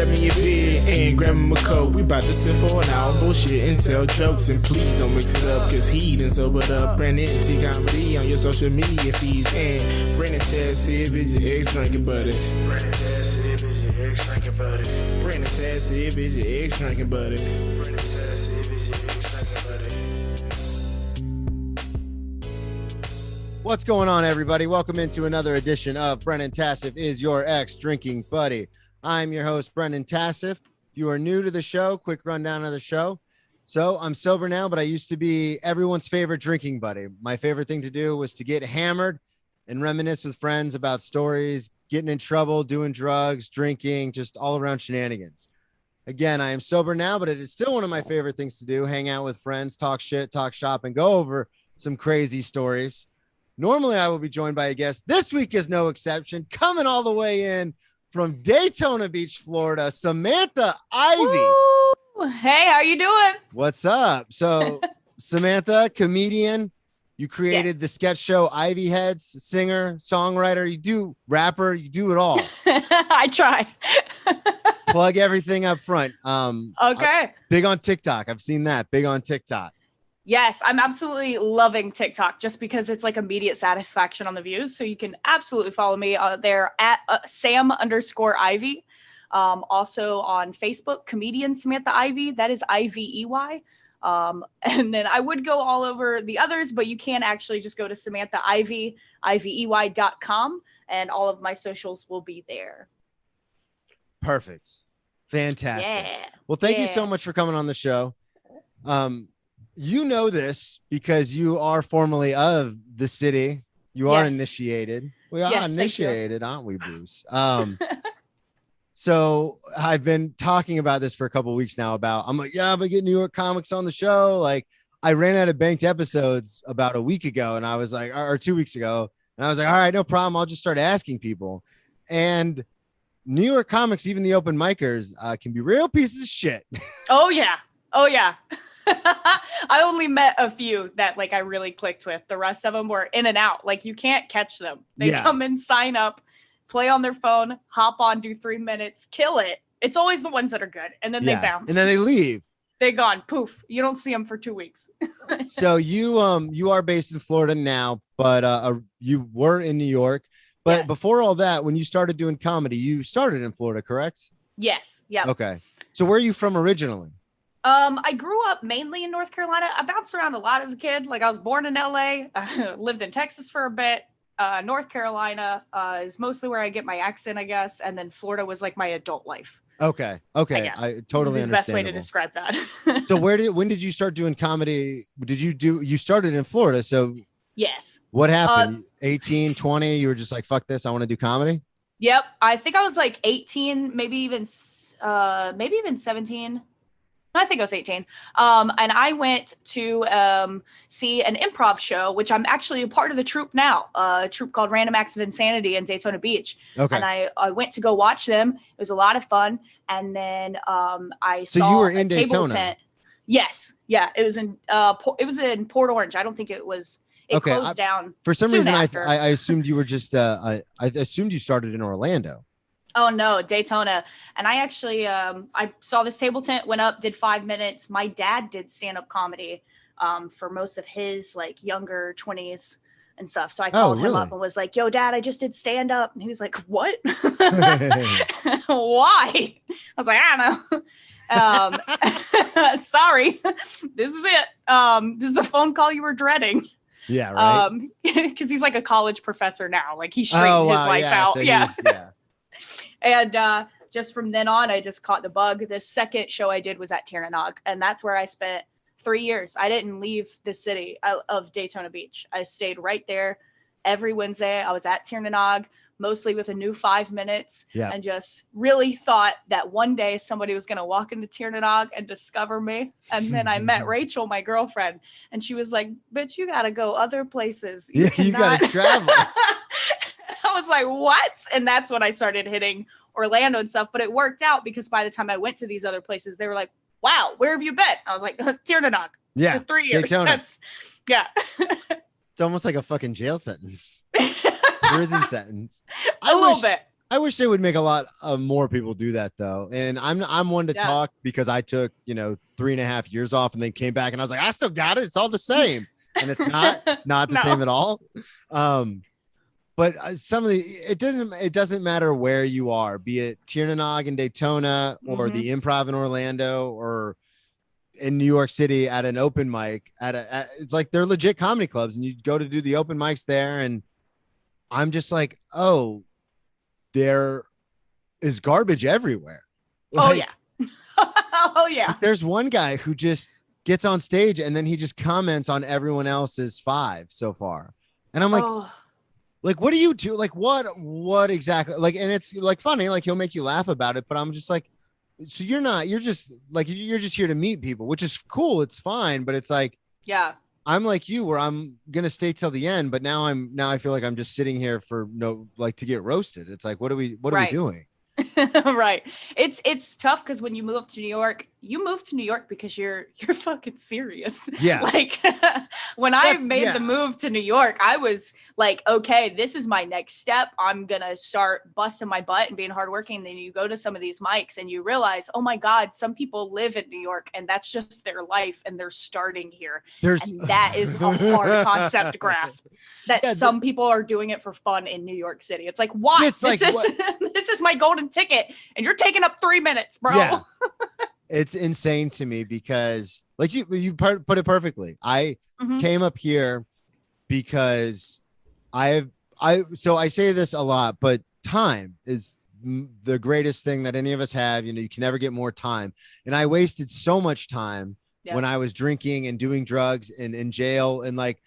grab me a beer and grab him a coke. We about to sit for an hour, bullshit and tell jokes. And please don't mix it up, cause he done sobered up. Brandon T Comedy on your social media feeds. And Brandon Taz if it's your ex drinking buddy. Brandon Taz if it's your ex drinking buddy. Brandon Taz if it's your ex drinking buddy. Brandon Taz if it's your ex drinking buddy. What's going on, everybody? Welcome into another edition of Brennan Tassif is your ex-drinking buddy. I'm your host, Brennan Tassif. If you are new to the show, quick rundown of the show. So I'm sober now, but I used to be everyone's favorite drinking buddy. My favorite thing to do was to get hammered and reminisce with friends about stories, getting in trouble, doing drugs, drinking, just all around shenanigans. Again, I am sober now, but it is still one of my favorite things to do. Hang out with friends, talk shit, talk shop, and go over some crazy stories. Normally, I will be joined by a guest. This week is no exception. Coming all the way in from Daytona Beach, Florida, Samantha Ivey. Woo! Hey, how you doing? What's up? So, Samantha, comedian. You created the sketch show Ivey Heads, singer, songwriter. You do rapper. You do it all. I try. Plug everything up front. Okay. Big on TikTok. I've seen that. Big on TikTok. Yes, I'm absolutely loving TikTok just because it's like immediate satisfaction on the views. So you can absolutely follow me there at Sam_Ivey. Also on Facebook, comedian Samantha Ivey. That is Ivey. And then I would go all over the others, but you can actually just go to Samantha Ivey, ivey.com, and all of my socials will be there. Perfect. Fantastic. Yeah. Well, thank you so much for coming on the show. You know this because you are formerly of the city. You are initiated. We are initiated, aren't we, Bruce? So I've been talking about this for a couple of weeks now I'm like, I'm gonna get New York comics on the show. Like I ran out of banked episodes about a week ago and I was like, or 2 weeks ago. And I was like, all right, no problem. I'll just start asking people. And New York comics, even the open micers, can be real pieces of shit. Oh yeah. I only met a few that like I really clicked with. The rest of them were in and out. Like you can't catch them. They come in, sign up, play on their phone, hop on, do 3 minutes, kill it. It's always the ones that are good. And then they bounce. And then they leave. They're gone. Poof. You don't see them for 2 weeks. So you are based in Florida now, but you were in New York. But before all that, when you started doing comedy, you started in Florida, correct? Yes. Yeah. Okay. So where are you from originally? I grew up mainly in North Carolina. I bounced around a lot as a kid. Like I was born in LA, lived in Texas for a bit. North Carolina is mostly where I get my accent, I guess. And then Florida was like my adult life. Okay. I totally understand. The best way to describe that. So when did you start doing comedy? You started in Florida. So yes. What happened? 18, 20, you were just like, fuck this. I want to do comedy. Yep. I think I was like 18, maybe even 17. I think I was 18. And I went to see an improv show, which I'm actually a part of the troupe now, a troupe called Random Acts of Insanity in Daytona Beach. Okay. And I went to go watch them. It was a lot of fun. And then I saw you were in a table Daytona. tent. Yes. Yeah. It was in Port Orange. I don't think it was. It closed down. For some reason, I assumed you were just, I assumed you started in Orlando. Oh no, Daytona. And I actually, I saw this table tent, went up, did 5 minutes. My dad did stand-up comedy for most of his like younger 20s and stuff. So I called him up and was like, yo, Dad, I just did stand-up. And he was like, what? Why? I was like, I don't know. Sorry, this is it. This is a phone call you were dreading. Yeah, right. Because he's like a college professor now. Like he straightened his life out. So And just from then on, I just caught the bug. The second show I did was at Tiernanog, and that's where I spent 3 years. I didn't leave the city of Daytona Beach. I stayed right there every Wednesday. I was at Tiernanog, mostly with a new 5 minutes, and just really thought that one day somebody was going to walk into Tiernanog and discover me. And then I met Rachel, my girlfriend, and she was like, bitch, you got to go other places. You got to travel. I was like, what? And that's when I started hitting Orlando and stuff. But it worked out because by the time I went to these other places, they were like, wow, where have you been? I was like, Tiernanog. Yeah. For 3 years. It's almost like a fucking jail sentence. Prison sentence. A little bit. I wish they would make a lot of more people do that though. And I'm one to talk because I took, 3.5 years off and then came back and I was like, I still got it. It's all the same. And it's not the same at all. But it doesn't matter where you are, be it Tiernanog in Daytona or the Improv in Orlando or in New York City at an open mic it's like they're legit comedy clubs and you go to do the open mics there. And I'm just like, oh, there is garbage everywhere. Like, oh yeah. There's one guy who just gets on stage and then he just comments on everyone else's 5 so far. And I'm like, like, what do you do? Like, what exactly? Like, and it's like funny, like he'll make you laugh about it, but I'm just like, so you're just here to meet people, which is cool. It's fine. But it's like, I'm like you where I'm going to stay till the end. But now I feel like I'm just sitting here for to get roasted. It's like, what are we doing? Right. It's tough because when you move to New York, you move to New York because you're fucking serious. Yeah. Like when I made the move to New York, I was like, okay, this is my next step. I'm going to start busting my butt and being hardworking. And then you go to some of these mics and you realize, oh my God, some people live in New York and that's just their life. And they're starting here. And that is a hard concept to grasp that some people are doing it for fun in New York City. It's like, why? It's this is my golden ticket and you're taking up 3 minutes, bro. Yeah. It's insane to me because like you put it perfectly. I came up here because so I say this a lot, but time is the greatest thing that any of us have. You can never get more time. And I wasted so much time when I was drinking and doing drugs and in jail. And like,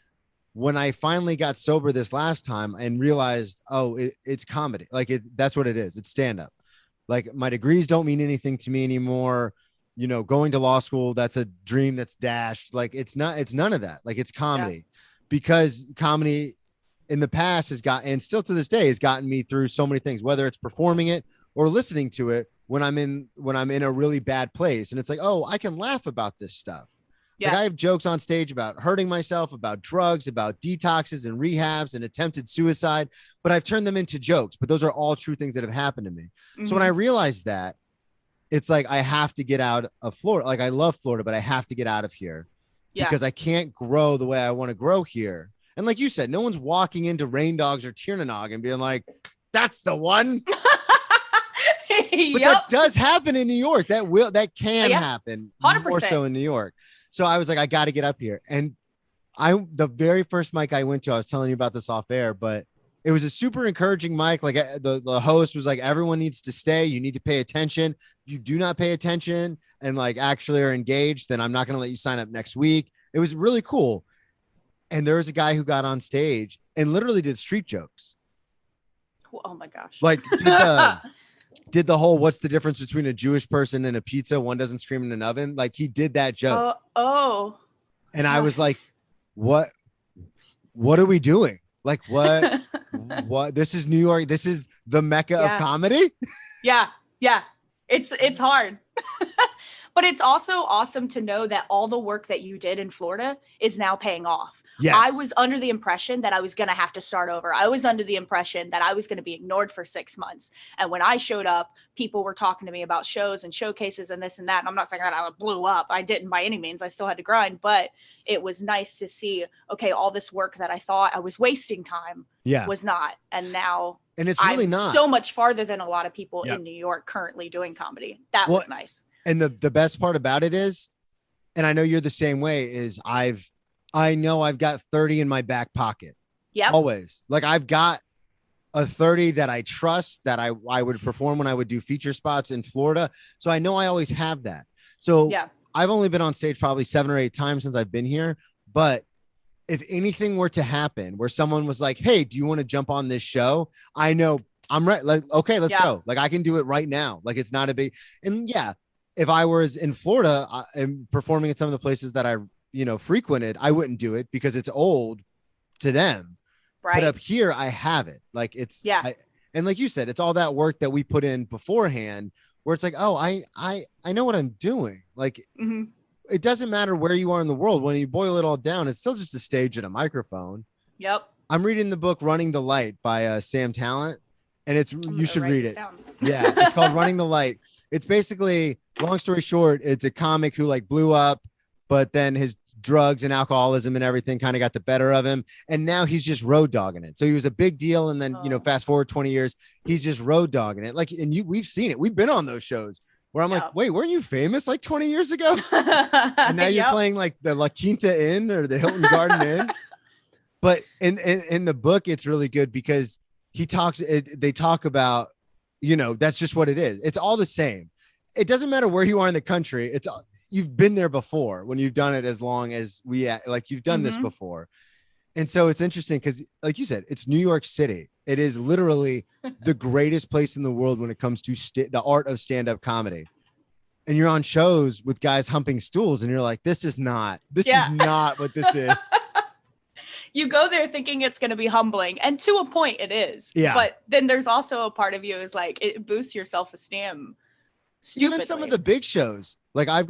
when I finally got sober this last time and realized, it's comedy. Like that's what it is. It's stand up. Like my degrees don't mean anything to me anymore. Going to law school, that's a dream that's dashed. Like it's none of that. Like it's comedy because comedy in the past and still to this day has gotten me through so many things, whether it's performing it or listening to it when I'm in a really bad place. And it's like, oh, I can laugh about this stuff. Yeah. Like I have jokes on stage about hurting myself, about drugs, about detoxes and rehabs and attempted suicide, but I've turned them into jokes. But those are all true things that have happened to me. So when I realized that, it's like I have to get out of Florida. Like I love Florida, but I have to get out of here because I can't grow the way I want to grow here. And like you said, no one's walking into Rain Dogs or Tiernanog and being like, that's the one. But that does happen in New York. That can happen 100%. More so in New York. So I was like, I got to get up here. And the very first mic I went to, I was telling you about this off air, but it was a super encouraging mic. Like the host was like, everyone needs to stay. You need to pay attention. If you do not pay attention and like actually are engaged, then I'm not going to let you sign up next week. It was really cool. And there was a guy who got on stage and literally did street jokes. Oh my gosh. Like did the whole, what's the difference between a Jewish person and a pizza? One doesn't scream in an oven. Like he did that joke. And I was like, what are we doing? Like what, this is New York. This is the Mecca of comedy. Yeah. It's hard, but it's also awesome to know that all the work that you did in Florida is now paying off. Yes. I was under the impression that I was going to have to start over. I was under the impression that I was going to be ignored for 6 months. And when I showed up, people were talking to me about shows and showcases and this and that. And I'm not saying that I blew up. I didn't by any means. I still had to grind, but it was nice to see, okay, all this work that I thought I was wasting time was not. And now it's really not so much farther than a lot of people in New York currently doing comedy. That was nice. And the best part about it is, and I know you're the same way, is I know I've got 30 in my back pocket. Yeah. Always. Like I've got a 30 that I trust that I would perform when I would do feature spots in Florida. So I know I always have that. So I've only been on stage probably 7 or 8 times since I've been here. But if anything were to happen where someone was like, hey, do you want to jump on this show? I know I'm right. Like, okay, let's go. Like I can do it right now. Like it's not a big, and if I was in Florida and performing at some of the places that I frequented, I wouldn't do it because it's old to them. Right. But up here, I have it. Like it's, and like you said, it's all that work that we put in beforehand where it's like, oh, I know what I'm doing. Like it doesn't matter where you are in the world. When you boil it all down, it's still just a stage and a microphone. Yep. I'm reading the book Running the Light by Sam Talent. and you should read it. Yeah, it's called Running the Light. It's basically, long story short, it's a comic who like blew up, but then his drugs and alcoholism and everything kind of got the better of him, and now he's just road dogging it. So he was a big deal, and then fast forward 20 years, he's just road dogging it. Like, and we've seen it. We've been on those shows where I'm like, wait, weren't you famous like 20 years ago? And now you're playing like the La Quinta Inn or the Hilton Garden Inn. But in the book, it's really good because they talk about, that's just what it is. It's all the same. It doesn't matter where you are in the country. You've been there before when you've done it as long as you've done this before. And so it's interesting because, like you said, it's New York City. It is literally the greatest place in the world when it comes to the art of stand-up comedy. And you're on shows with guys humping stools and you're like, this is not what this is. You go there thinking it's going to be humbling, and to a point it is. Yeah. But then there's also a part of you is like, it boosts your self-esteem. Stupidly. Even some of the big shows, like I've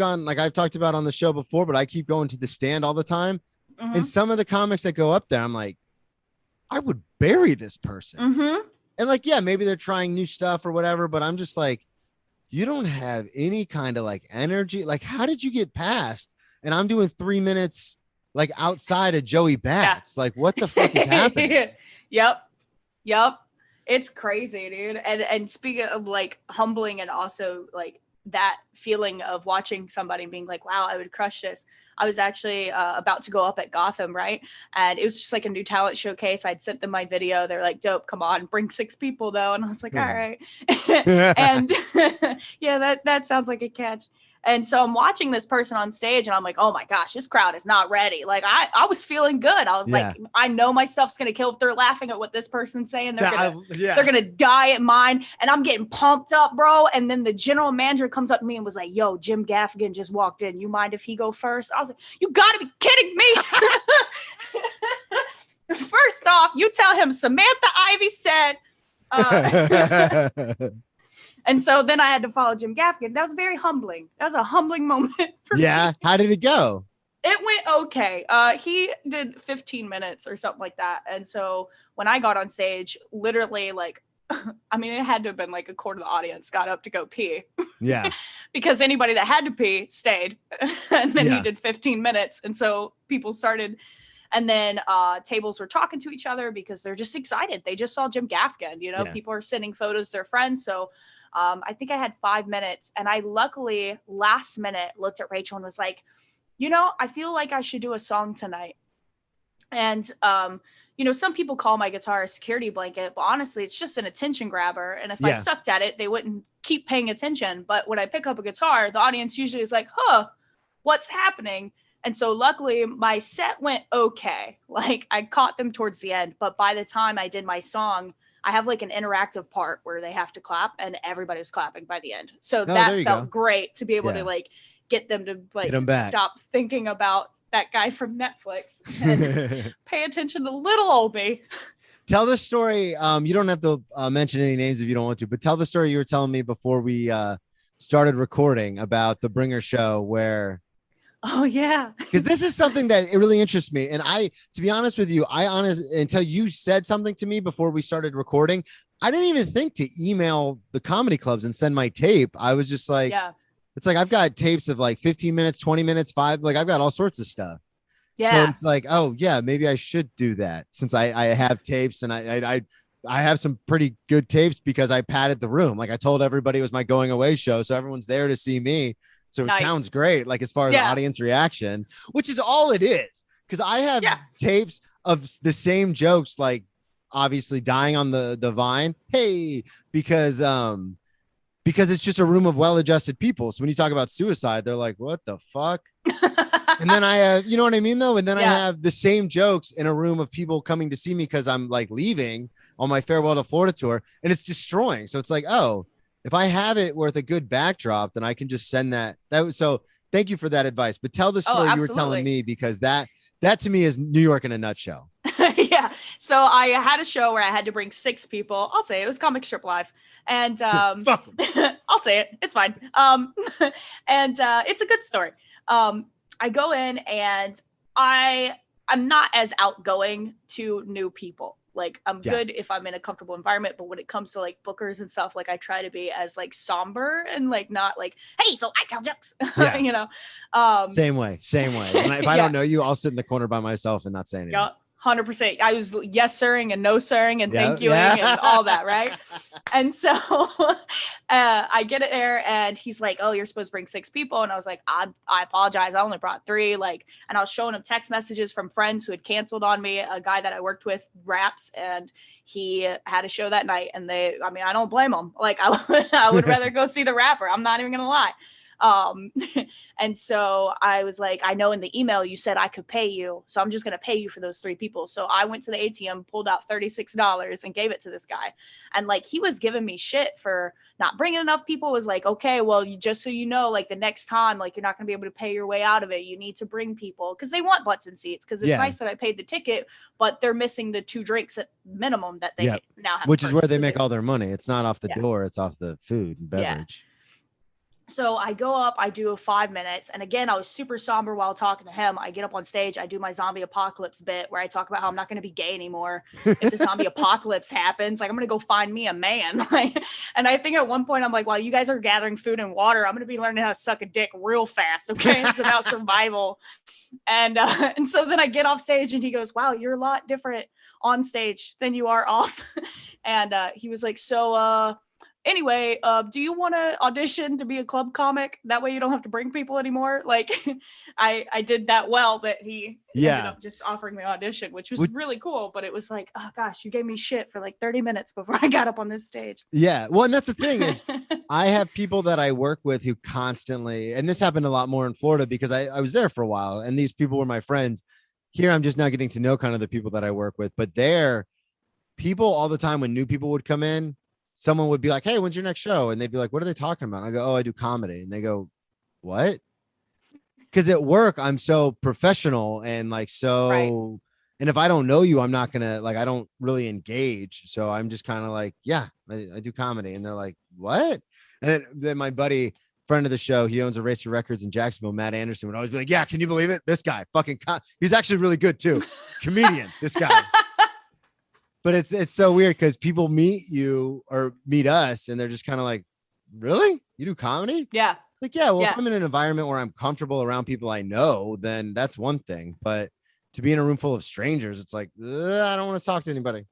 talked about on the show before, but I keep going to the Stand all the time. Mm-hmm. And some of the comics that go up there, I'm like, I would bury this person. Mm-hmm. And like, yeah, maybe they're trying new stuff or whatever, but I'm just like, you don't have any kind of like energy. Like, how did you get past? And I'm doing 3 minutes like outside of Joey Bats. Like, what the fuck is happening? Yep. It's crazy, dude. And speaking of like humbling and also like that feeling of watching somebody being like, wow, I would crush this. I was actually about to go up at Gotham, right? And it was just like a new talent showcase. I'd sent them my video. They're like, dope, come on, bring 6 people though. And I was like, all right. And yeah, that sounds like a catch. And so I'm watching this person on stage and I'm like, oh my gosh, this crowd is not ready. Like I was feeling good. I was like, I know my stuff's going to kill if they're laughing at what this person's saying. They're going to die at mine. And I'm getting pumped up, bro. And then the general manager comes up to me and was like, yo, Jim Gaffigan just walked in. You mind if he go first? I was like, you gotta be kidding me. First off, you tell him Samantha Ivey said, and so then I had to follow Jim Gaffigan. That was very humbling. That was a humbling moment for me. How did it go? It went okay. He did 15 minutes or something like that. And so when I got on stage, literally like, I mean, it had to have been like a quarter of the audience got up to go pee. Yeah. Because anybody that had to pee stayed. And then he did 15 minutes. And so people started, and then tables were talking to each other because they're just excited. They just saw Jim Gaffigan, people are sending photos to their friends. So I think I had 5 minutes, and I luckily last minute looked at Rachel and was like, I feel like I should do a song tonight. And, some people call my guitar a security blanket, but honestly, it's just an attention grabber. And if I sucked at it, they wouldn't keep paying attention. But when I pick up a guitar, the audience usually is like, what's happening? And so luckily my set went okay. Like I caught them towards the end, but by the time I did my song, I have like an interactive part where they have to clap and everybody's clapping by the end. So that felt great to be able to like get them to like stop thinking about that guy from Netflix and pay attention to little old me. Tell the story. You don't have to mention any names if you don't want to, but tell the story you were telling me before we started recording about the Bringer show where. Oh yeah. Because this is something that it really interests me. And to be honest with you, until you said something to me before we started recording, I didn't even think to email the comedy clubs and send my tape. I was just like, it's like, I've got tapes of like 15 minutes, 20 minutes, 5, like I've got all sorts of stuff. Yeah. So it's like, oh yeah, maybe I should do that since I have tapes and I have some pretty good tapes because I padded the room. Like I told everybody it was my going away show. So everyone's there to see me. So it sounds great, like as far as audience reaction, which is all it is. Because I have tapes of the same jokes, like obviously dying on the vine. Hey, because it's just a room of well-adjusted people. So when you talk about suicide, they're like, what the fuck? And then I have, you know what I mean, though? And then I have the same jokes in a room of people coming to see me because I'm like leaving on my Farewell to Florida tour, and it's destroying. So it's like, oh, if I have it with a good backdrop, then I can just send that. So thank you for that advice. But tell the story you were telling me, because that to me is New York in a nutshell. Yeah. So I had a show where I had to bring 6 people. I'll say it was Comic Strip Live. And I'll say it. It's fine. And it's a good story. I go in and I'm not as outgoing to new people. Like I'm good if I'm in a comfortable environment, but when it comes to like bookers and stuff, like I try to be as like somber and like not like, hey, so I tell jokes, you know. Same way. If I don't know you, I'll sit in the corner by myself and not say anything. 100%. I was yes sirring and no sirring and thank youing and all that, right? And so I get it there and he's like, oh, you're supposed to bring 6 people. And I was like, I apologize. I only brought 3. Like, and I was showing him text messages from friends who had canceled on me. A guy that I worked with raps and he had a show that night and I don't blame him. Like I would rather go see the rapper. I'm not even going to lie. And so I was like, I know in the email you said I could pay you, so I'm just going to pay you for those 3 people. So I went to the ATM, pulled out $36 and gave it to this guy. And like, he was giving me shit for not bringing enough people. Was like, okay, well, just so you know, like the next time, like you're not going to be able to pay your way out of it. You need to bring people because they want butts and seats. Cause it's nice that I paid the ticket, but they're missing the 2 drinks at minimum that they now have. Which is where they make all their money. It's not off the door. It's off the food and beverage. So I go up, I do 5 minutes. And again, I was super somber while talking to him. I get up on stage, I do my zombie apocalypse bit where I talk about how I'm not going to be gay anymore. If the zombie apocalypse happens, like I'm going to go find me a man. And I think at one point I'm like, while you guys are gathering food and water, I'm going to be learning how to suck a dick real fast. Okay. It's about survival. And so then I get off stage and he goes, wow, you're a lot different on stage than you are off. And he was like, so, anyway, do you want to audition to be a club comic? That way you don't have to bring people anymore. Like I did that well that he ended up just offering me an audition, which was really cool. But it was like, oh gosh, you gave me shit for like 30 minutes before I got up on this stage. Yeah. Well, and that's the thing is I have people that I work with who constantly, and this happened a lot more in Florida because I was there for a while and these people were my friends. Here, I'm just now getting to know kind of the people that I work with, but they're people all the time when new people would come in, someone would be like, hey, when's your next show? And they'd be like, what are they talking about? And I go, oh, I do comedy. And they go, what? Because at work, I'm so professional and like, so, and if I don't know you, I'm not going to like, I don't really engage. So I'm just kind of like, yeah, I do comedy. And they're like, what? And then my buddy, friend of the show, he owns a Racer Records in Jacksonville, Matt Anderson, would always be like, yeah, can you believe it? This guy fucking, he's actually really good too. Comedian, this guy. But it's so weird because people meet you or meet us and they're just kind of like, really? You do comedy? Yeah. It's like, yeah, well, if I'm in an environment where I'm comfortable around people I know, then that's one thing. But to be in a room full of strangers, it's like, I don't want to talk to anybody.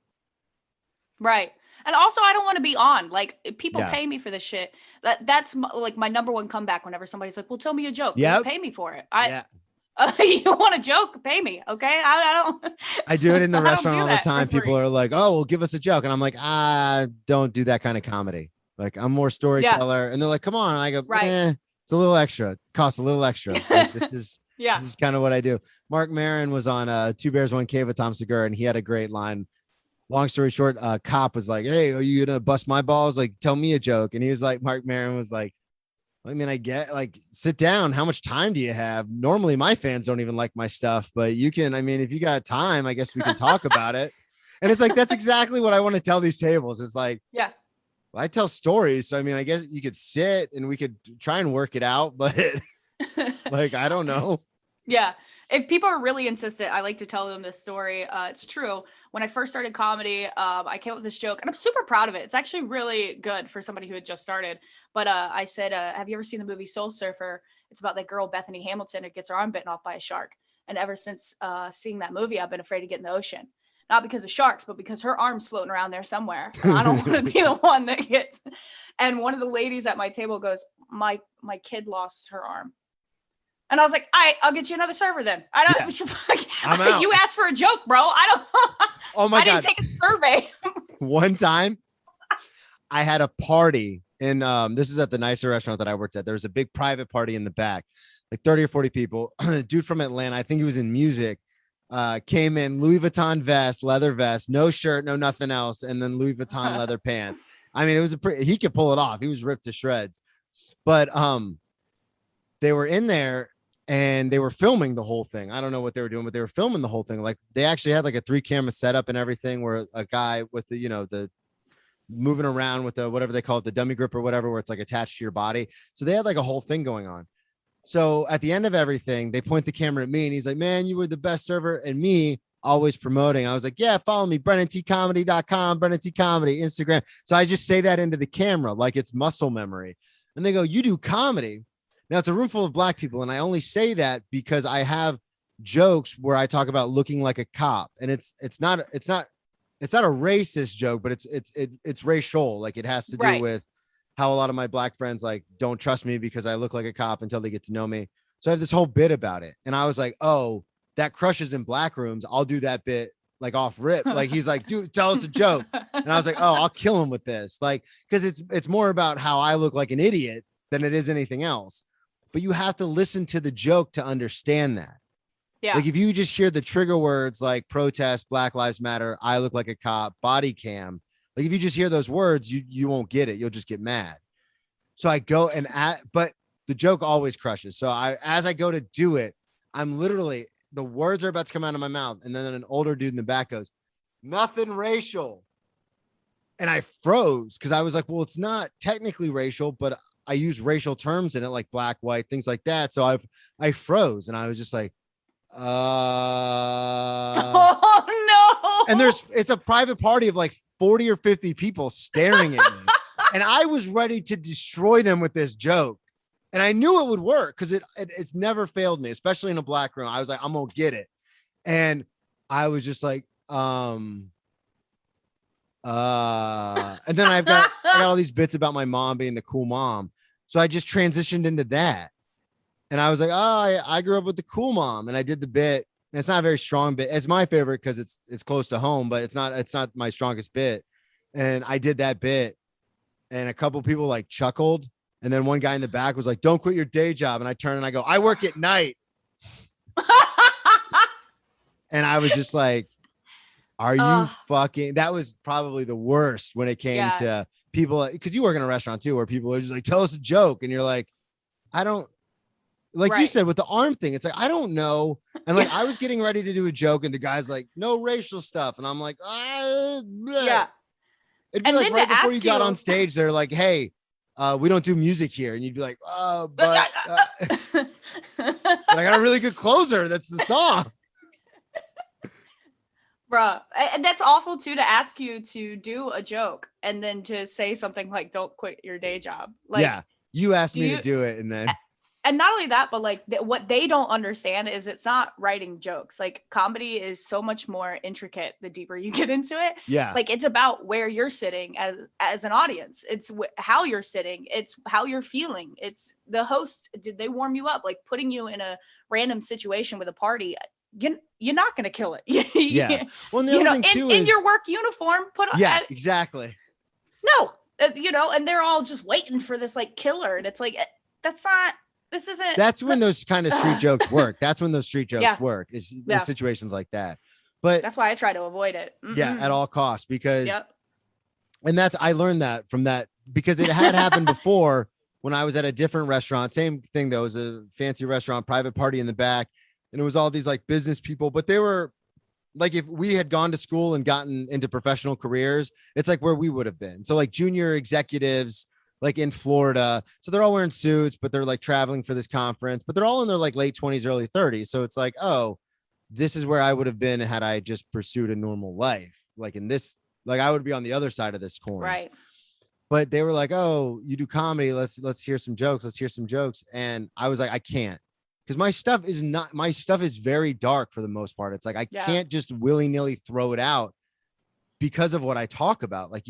Right. And also, I don't want to be on. Like, people pay me for this shit. That's like my number one comeback whenever somebody's like, well, tell me a joke. Yeah. Pay me for it. You want a joke? Pay me. Okay. I don't. I do it in the restaurant all the time. People are like, oh, well, give us a joke. And I'm like, don't do that kind of comedy. Like, I'm more storyteller. And they're like, come on. And I go, it's a little extra. It costs a little extra. Like, this is kind of what I do. Mark Maron was on 2 Bears, 1 Cave with Tom Segura, and he had a great line. Long story short, a cop was like, hey, are you going to bust my balls? Like, tell me a joke. And he was like, Mark Maron was like, I mean, I get like, sit down. How much time do you have? Normally my fans don't even like my stuff, but you can, I mean, if you got time, I guess we can talk about it. And it's like, that's exactly what I want to tell these tables. It's like, well, I tell stories. So, I mean, I guess you could sit and we could try and work it out, but like, I don't know. Yeah. If people are really insistent, I like to tell them this story. It's true. When I first started comedy, I came up with this joke and I'm super proud of it. It's actually really good for somebody who had just started. But I said, have you ever seen the movie Soul Surfer? It's about that girl, Bethany Hamilton, who gets her arm bitten off by a shark. And ever since seeing that movie, I've been afraid to get in the ocean. Not because of sharks, but because her arm's floating around there somewhere. And I don't want to be the one that gets. And one of the ladies at my table goes, my kid lost her arm. And I was like, I'll get you another server then. I don't. I'm out. You asked for a joke, bro. I don't. Oh my God! I didn't take a survey. One time, I had a party, and this is at the nicer restaurant that I worked at. There was a big private party in the back, like 30 or 40 people. A dude from Atlanta, I think he was in music, came in Louis Vuitton vest, leather vest, no shirt, no nothing else, and then Louis Vuitton leather pants. I mean, it was he could pull it off. He was ripped to shreds, but they were in there. And they were filming the whole thing. I don't know what they were doing, but they were filming the whole thing. Like they actually had like a 3-camera setup and everything where a guy with the, the moving around with the, whatever they call it, the dummy grip or whatever, where it's like attached to your body. So they had like a whole thing going on. So at the end of everything, they point the camera at me and he's like, man, you were the best server. And me, always promoting. I was like, yeah, follow me, BrennanTComedy.com, Brennan T Comedy, Instagram. So I just say that into the camera like it's muscle memory. And they go, you do comedy? Now it's a room full of black people. And I only say that because I have jokes where I talk about looking like a cop. And it's not a racist joke, but it's racial. Like it has to do with how a lot of my black friends like don't trust me because I look like a cop until they get to know me. So I have this whole bit about it. And I was like, oh, that crushes in black rooms. I'll do that bit like off rip. Like he's like, dude, tell us a joke. And I was like, oh, I'll kill him with this. Like, cause it's more about how I look like an idiot than it is anything else. But you have to listen to the joke to understand that. Yeah. Like if you just hear the trigger words like protest, Black Lives Matter, I look like a cop, body cam. Like if you just hear those words, you won't get it. You'll just get mad. So I go but the joke always crushes. So as I go to do it, I'm literally, the words are about to come out of my mouth. And then an older dude in the back goes, nothing racial. And I froze because I was like, well, it's not technically racial, but I use racial terms in it, like black, white, things like that. So I froze and I was just like, oh no. And it's a private party of like 40 or 50 people staring at me. And I was ready to destroy them with this joke. And I knew it would work because it's never failed me, especially in a black room. I was like, I'm gonna get it. And I was just like, and then I got all these bits about my mom being the cool mom. So I just transitioned into that. And I was like, oh, I grew up with the cool mom. And I did the bit. And it's not a very strong bit. It's my favorite because it's close to home, but it's not my strongest bit. And I did that bit. And a couple people like chuckled. And then one guy in the back was like, don't quit your day job. And I turn and I go, I work at night. And I was just like, are you fucking, that was probably the worst when it came to people, because you work in a restaurant too, where people are just like, tell us a joke. And you're like, I don't, like you said with the arm thing, it's like, I don't know. And like, I was getting ready to do a joke and the guy's like, no racial stuff. And I'm like, yeah. It'd be and like right before you got on stage, they're like, hey, we don't do music here. And you'd be like, but I got a really good closer. That's the song. Bruh. And that's awful too, to ask you to do a joke and then to say something like, don't quit your day job. Like, yeah, you asked me to do it. And not only that, but like what they don't understand is it's not writing jokes. Like comedy is so much more intricate the deeper you get into it. Yeah. Like it's about where you're sitting as an audience. It's how you're sitting. It's how you're feeling. It's the host. Did they warm you up? Like putting you in a random situation with a party. You're not going to kill it. Yeah. Well, in your work uniform, exactly. No, and they're all just waiting for this like killer. And it's like, that's not. This isn't. That's when those kind of street jokes work. That's when those street jokes work is situations like that. But that's why I try to avoid it. Mm-hmm. Yeah, at all costs, because, and I learned that from that because it had happened before when I was at a different restaurant. Same thing though, it was a fancy restaurant, private party in the back, and it was all these like business people, but they were like, if we had gone to school and gotten into professional careers, it's like where we would have been. So like junior executives, like in Florida. So they're all wearing suits, but they're like traveling for this conference, but they're all in their like late 20s, early 30s. So it's like, oh, this is where I would have been had I just pursued a normal life. Like in this, like I would be on the other side of this coin. Right. But they were like, oh, you do comedy. Let's hear some jokes. Let's hear some jokes. And I was like, I can't, because my stuff is very dark for the most part. It's like, I can't just willy-nilly throw it out because of what I talk about. Like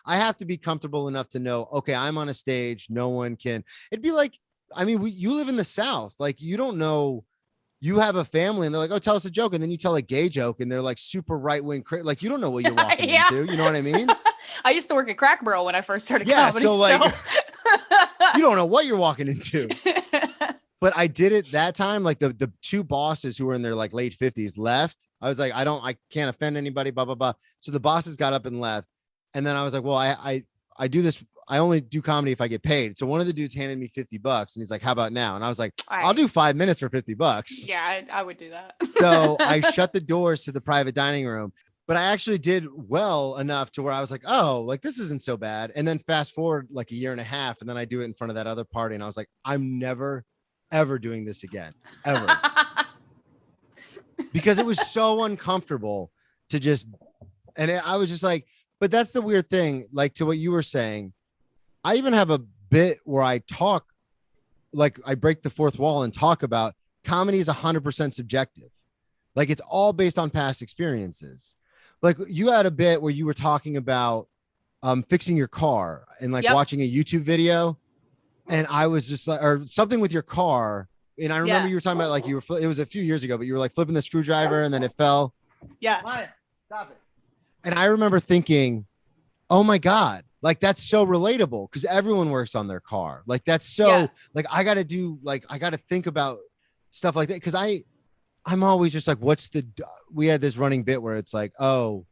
I have to be comfortable enough to know, okay, I'm on a stage. No one can, it'd be like, I mean, you live in the South. Like you don't know, you have a family and they're like, oh, tell us a joke. And then you tell a gay joke and they're like super right-wing. Like you don't know what you're walking into. You know what I mean? I used to work at Crack Barrel when I first started comedy. So like, you don't know what you're walking into. But I did it that time. Like the two bosses who were in their like late 50s left. I was like, I can't offend anybody, blah, blah, blah. So the bosses got up and left. And then I was like, well, I do this. I only do comedy if I get paid. So one of the dudes handed me $50 and he's like, how about now? And I was like, I'll do 5 minutes for $50. Yeah, I would do that. So I shut the doors to the private dining room, but I actually did well enough to where I was like, oh, like this isn't so bad. And then fast forward like a year and a half. And then I do it in front of that other party. And I was like, I'm never, ever doing this again, ever. because it was so uncomfortable to just, and I was just like, but that's the weird thing. Like to what you were saying, I even have a bit where I talk, like I break the fourth wall and talk about comedy is 100% subjective. Like it's all based on past experiences. Like you had a bit where you were talking about fixing your car and like watching a YouTube video. And I was just like, or something with your car. And I remember you were talking about like it was a few years ago, but you were like flipping the screwdriver and then it fell. Yeah. Maya, stop it. And I remember thinking, oh my God, like that's so relatable because everyone works on their car. Like that's so like I got to think about stuff like that. Cause I'm always just like, we had this running bit where it's like, oh,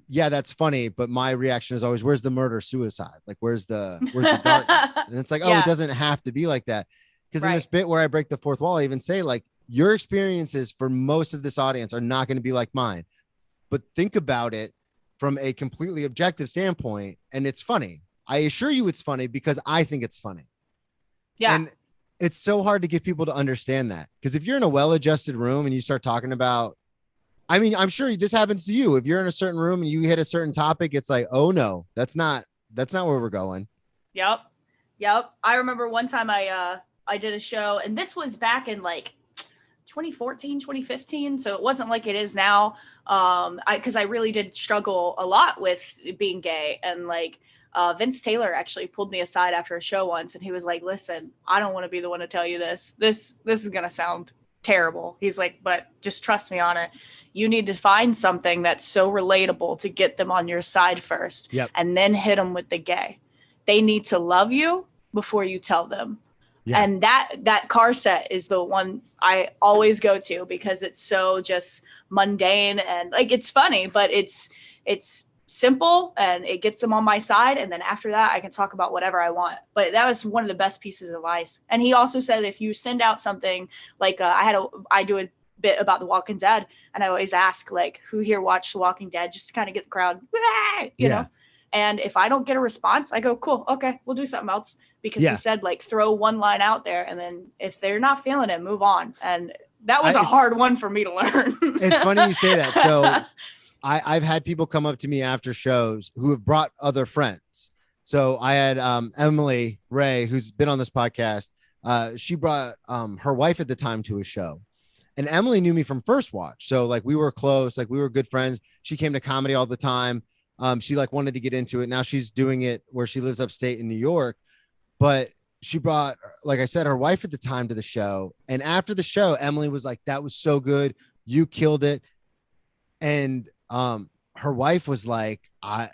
yeah, that's funny. But my reaction is always, where's the murder suicide? Like, where's the darkness? And it's like, oh, it doesn't have to be like that. Because in this bit where I break the fourth wall, I even say like your experiences for most of this audience are not going to be like mine, but think about it from a completely objective standpoint. And it's funny. I assure you it's funny because I think it's funny. Yeah. And it's so hard to get people to understand that. Because if you're in a well-adjusted room and you start talking about, I mean, I'm sure this happens to you. If you're in a certain room and you hit a certain topic, it's like, oh no, that's not where we're going. Yep. I remember one time I did a show, and this was back in like 2014, 2015. So it wasn't like it is now. Cause I really did struggle a lot with being gay, and like, Vince Taylor actually pulled me aside after a show once, and he was like, listen, I don't want to be the one to tell you this is going to sound terrible. He's like, but just trust me on it. You need to find something that's so relatable to get them on your side first. Yep. And then hit them with the gay. They need to love you before you tell them. Yeah. And that car set is the one I always go to because it's so just mundane and like, it's funny, but it's simple and it gets them on my side. And then after that, I can talk about whatever I want. But that was one of the best pieces of advice. And he also said, if you send out something like I do a bit about The Walking Dead, and I always ask like, who here watched The Walking Dead, just to kind of get the crowd, you know? And if I don't get a response, I go, cool, okay, we'll do something else. Because he said, like, throw one line out there, and then if they're not feeling it, move on. And that was a hard one for me to learn. It's funny you say that. So I've had people come up to me after shows who have brought other friends. So I had Emily Ray, who's been on this podcast. She brought her wife at the time to a show. And Emily knew me from First Watch. So, like, we were close. Like, we were good friends. She came to comedy all the time. She, like, wanted to get into it. Now she's doing it where she lives upstate in New York. But she brought, like I said, her wife at the time to the show. And after the show, Emily was like, that was so good. You killed it. And her wife was like, I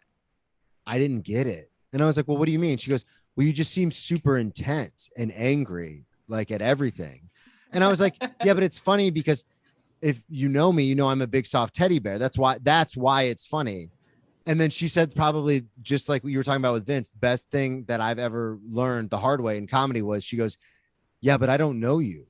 didn't get it. And I was like, well, what do you mean? She goes, well, you just seem super intense and angry, like at everything. And I was like, yeah, but it's funny because if you know me, you know I'm a big soft teddy bear. That's why it's funny. And then she said, probably just like what you were talking about with Vince, the best thing that I've ever learned the hard way in comedy was, she goes, yeah, but I don't know you.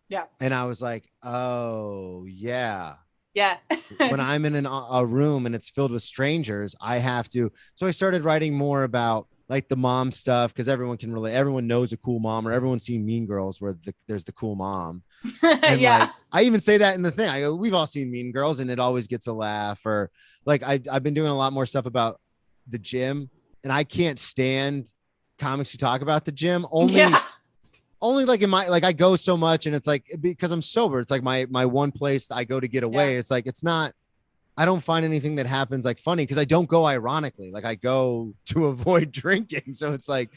Yeah. And I was like, oh yeah. Yeah. When I'm in a room and it's filled with strangers, I have to. So I started writing more about like the mom stuff, because everyone can relate. Everyone knows a cool mom, or everyone's seen Mean Girls where there's the cool mom. And like, I even say that in the thing. I go, we've all seen Mean Girls, and it always gets a laugh. Or like I've been doing a lot more stuff about the gym, and I can't stand comics who talk about the gym. Only like in my, like I go so much, and it's like, because I'm sober, it's like my one place I go to get away. It's like, it's not, I don't find anything that happens like funny, because I don't go ironically. Like I go to avoid drinking. So it's like,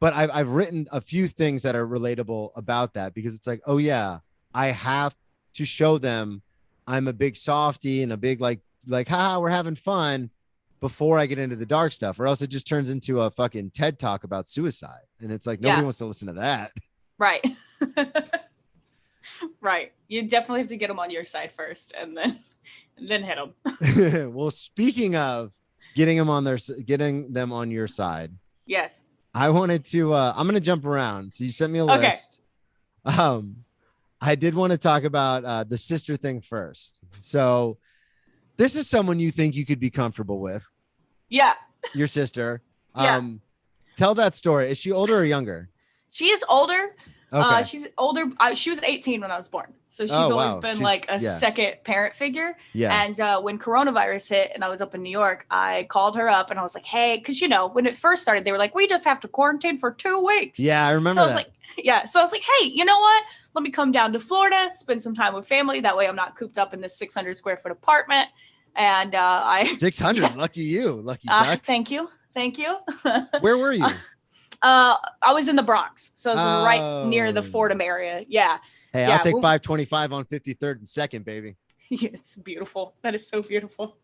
but I've written a few things that are relatable about that, because it's like, oh yeah, I have to show them I'm a big softie and a big like, haha, we're having fun, before I get into the dark stuff, or else it just turns into a fucking TED talk about suicide. And it's like, nobody wants to listen to that. Right. Right. You definitely have to get them on your side first, and then hit them. Well, speaking of getting them on your side. Yes. I wanted to, I'm going to jump around. So you sent me a list. I did want to talk about the sister thing first. So this is someone you think you could be comfortable with. Yeah. Your sister. Tell that story. Is she older or younger? She is older. Okay. She's older. She was 18 when I was born. So she's always been like a second parent figure. Yeah. And when coronavirus hit and I was up in New York, I called her up and I was like, hey, because, when it first started, they were like, we just have to quarantine for 2 weeks. Yeah, I remember So I was like, So I was like, hey, you know what? Let me come down to Florida, spend some time with family. That way I'm not cooped up in this 600 square foot apartment. And 600. Lucky you. Lucky duck. Thank you. Where were you? I was in the Bronx, so it's right near the Fordham area. Yeah. Hey, I'll take 525 on 53rd and 2nd, baby. It's beautiful. That is so beautiful.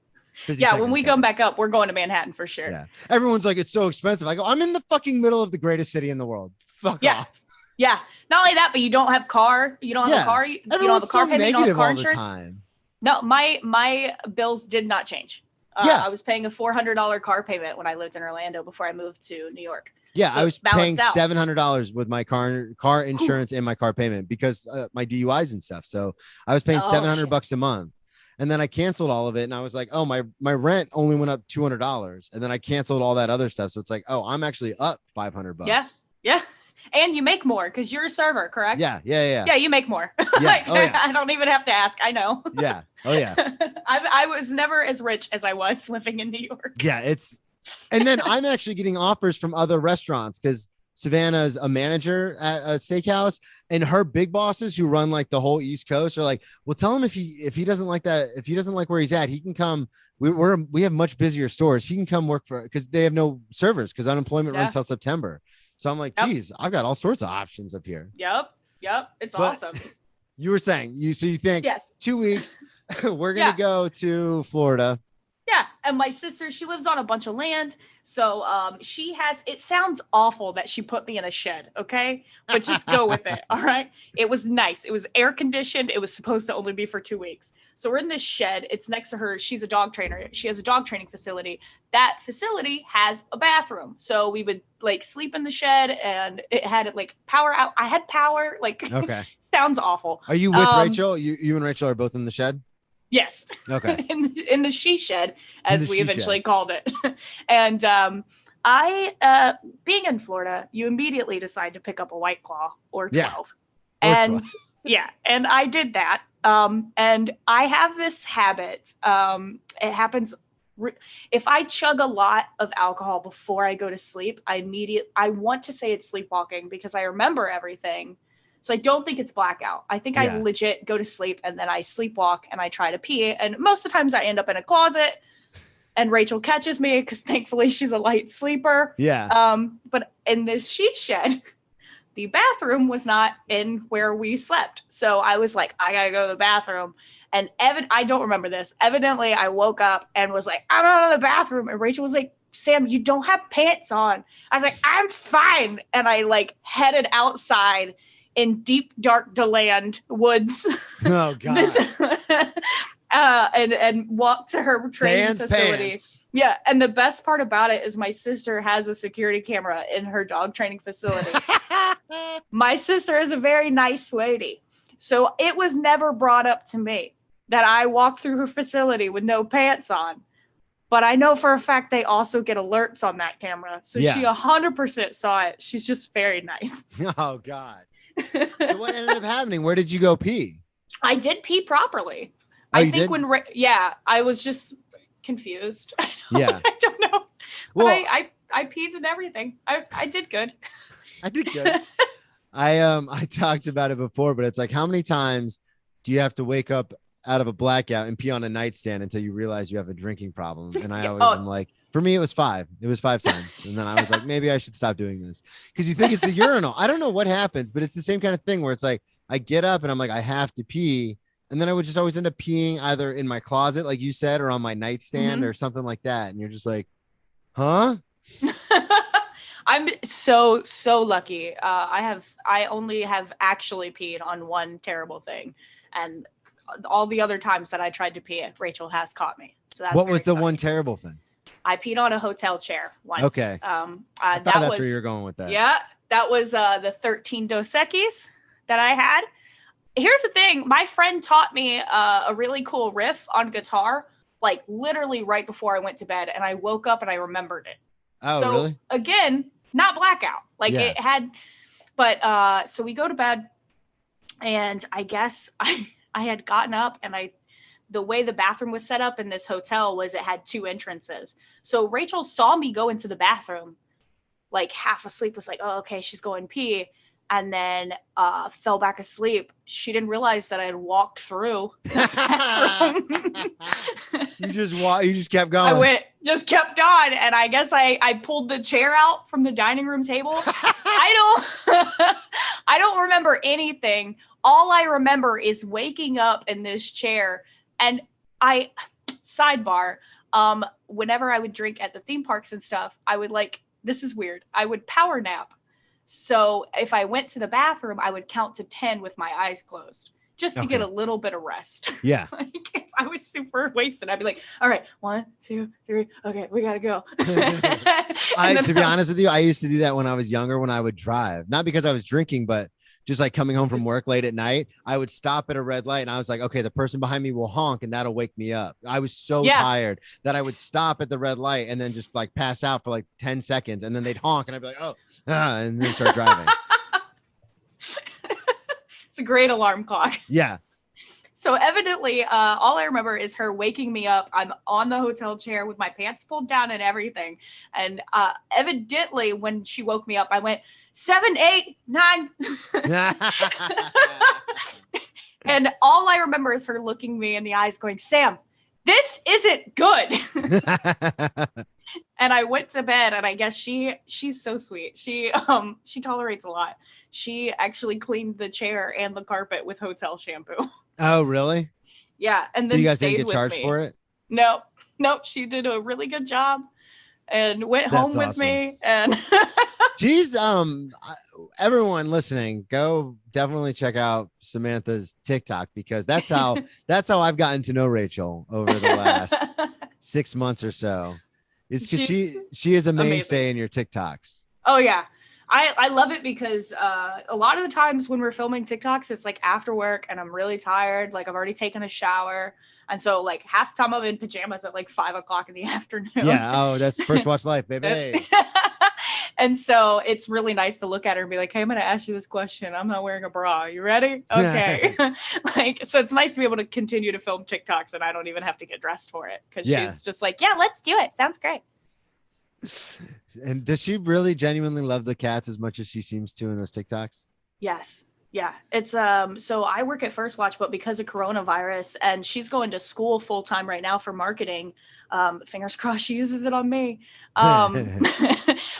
Yeah, when we come back up, we're going to Manhattan for sure. Yeah. Everyone's like, it's so expensive. I go, I'm in the fucking middle of the greatest city in the world. Fuck off. Yeah. Not only that, but you don't have car. You don't have a car. You don't have a car payment. You don't have car insurance. No, my bills did not change. I was paying a $400 car payment when I lived in Orlando before I moved to New York. Yeah, so I was paying $700 with my car insurance and my car payment because my DUIs and stuff. So I was paying $700 a month, and then I canceled all of it. And I was like, oh, my rent only went up $200, and then I canceled all that other stuff. So it's like, oh, I'm actually up $500. Yeah. And you make more because you're a server, correct? Yeah. Yeah, you make more. I don't even have to ask. I know. Yeah. Oh yeah. I was never as rich as I was living in New York. Yeah, and then I'm actually getting offers from other restaurants because Savannah's a manager at a steakhouse, and her big bosses who run like the whole East Coast are like, well, tell him if he doesn't like that, if he doesn't like where he's at, he can come. We have much busier stores. He can come work for, because they have no servers because unemployment runs till September. So I'm like, geez, I've got all sorts of options up here. Yep. It's awesome. You were saying you think 2 weeks, we're going to go to Florida. Yeah. And my sister, she lives on a bunch of land. So it sounds awful that she put me in a shed. Okay. But just go with it. All right. It was nice. It was air conditioned. It was supposed to only be for 2 weeks. So we're in this shed. It's next to her. She's a dog trainer. She has a dog training facility. That facility has a bathroom. So we would like sleep in the shed, and it had like power out. I had power. Like, sounds awful. Are you with Rachel? You and Rachel are both in the shed? Yes. Okay. in the she shed, as we eventually called it. And being in Florida, you immediately decide to pick up a White Claw or 12. And and I did that. And I have this habit. It happens if I chug a lot of alcohol before I go to sleep. I want to say it's sleepwalking because I remember everything. So I don't think it's blackout. I think I legit go to sleep and then I sleepwalk and I try to pee. And most of the times I end up in a closet and Rachel catches me because thankfully she's a light sleeper. Yeah. But in this she shed, the bathroom was not in where we slept. So I was like, I gotta go to the bathroom. And I don't remember this. Evidently I woke up and was like, I'm out of the bathroom. And Rachel was like, Sam, you don't have pants on. I was like, I'm fine. And I like headed outside in deep, dark DeLand woods. Oh God. And walked to her training facility. Pants. Yeah. And the best part about it is my sister has a security camera in her dog training facility. My sister is a very nice lady. So it was never brought up to me that I walked through her facility with no pants on. But I know for a fact they also get alerts on that camera. So she 100% saw it. She's just very nice. Oh God. So what ended up happening? Where did you go pee? I did pee properly. I think I was just confused. I don't know. Well, but I peed and everything. I did good. I did good. I talked about it before, but it's like, how many times do you have to wake up out of a blackout and pee on a nightstand until you realize you have a drinking problem? And I always am like, for me, it was 5. It was 5 times. And then I was like, maybe I should stop doing this because you think it's the urinal. I don't know what happens, but it's the same kind of thing where it's like, I get up and I'm like, I have to pee. And then I would just always end up peeing either in my closet, like you said, or on my nightstand or something like that. And you're just like, huh? I'm so lucky. I only have actually peed on one terrible thing. And all the other times that I tried to pee, Rachel has caught me. So that's what was the one terrible thing? I peed on a hotel chair once. Okay. I thought that's where you're going with that. Yeah. That was the 13 Dos Equis that I had. Here's the thing. My friend taught me a really cool riff on guitar, like literally right before I went to bed. And I woke up and I remembered it. Oh, really? Again, not blackout. Like it had, But so we go to bed, and I guess I had gotten up, and the way the bathroom was set up in this hotel was it had 2 entrances. So Rachel saw me go into the bathroom, like half asleep, was like, oh, okay, she's going pee. And then fell back asleep. She didn't realize that I had walked through the bathroom. You just kept going. Just kept on. And I guess I pulled the chair out from the dining room table. I don't remember anything. All I remember is waking up in this chair. And sidebar, whenever I would drink at the theme parks and stuff, I would this is weird, I would power nap. So if I went to the bathroom, I would count to 10 with my eyes closed, just to get a little bit of rest. Yeah. If I was super wasted, I'd be like, all right, 1, 2, 3. Okay, we got to go. To be honest with you, I used to do that when I was younger, when I would drive, not because I was drinking, but just like coming home from work late at night, I would stop at a red light and I was like, okay, the person behind me will honk and that'll wake me up. I was so tired that I would stop at the red light and then just like pass out for like 10 seconds. And then they'd honk and I'd be like, and then start driving. It's a great alarm clock. Yeah. So evidently, all I remember is her waking me up. I'm on the hotel chair with my pants pulled down and everything. And evidently, when she woke me up, I went 7, 8, 9. And all I remember is her looking me in the eyes going, Sam, this isn't good. And I went to bed, and I guess she's so sweet. She tolerates a lot. She actually cleaned the chair and the carpet with hotel shampoo. Oh, really? Yeah. And then so you guys stayed didn't get charged for it? Nope. She did a really good job and went home with me. And geez, everyone listening, go definitely check out Samantha's TikTok, because that's how I've gotten to know Rachel over the last 6 months or so. It's because she is a mainstay in your TikToks. Oh yeah. I love it because a lot of the times when we're filming TikToks, it's like after work and I'm really tired. Like I've already taken a shower. And so like half the time I'm in pajamas at like 5 o'clock in the afternoon. Yeah. Oh, that's First Watch Life, baby. And so it's really nice to look at her and be like, hey, I'm going to ask you this question. I'm not wearing a bra. You ready? Okay. So it's nice to be able to continue to film TikToks and I don't even have to get dressed for it. Cause she's just like, yeah, let's do it. Sounds great. And does she really genuinely love the cats as much as she seems to in those TikToks? Yes. Yeah. It's so I work at First Watch, but because of coronavirus and she's going to school full time right now for marketing, fingers crossed she uses it on me.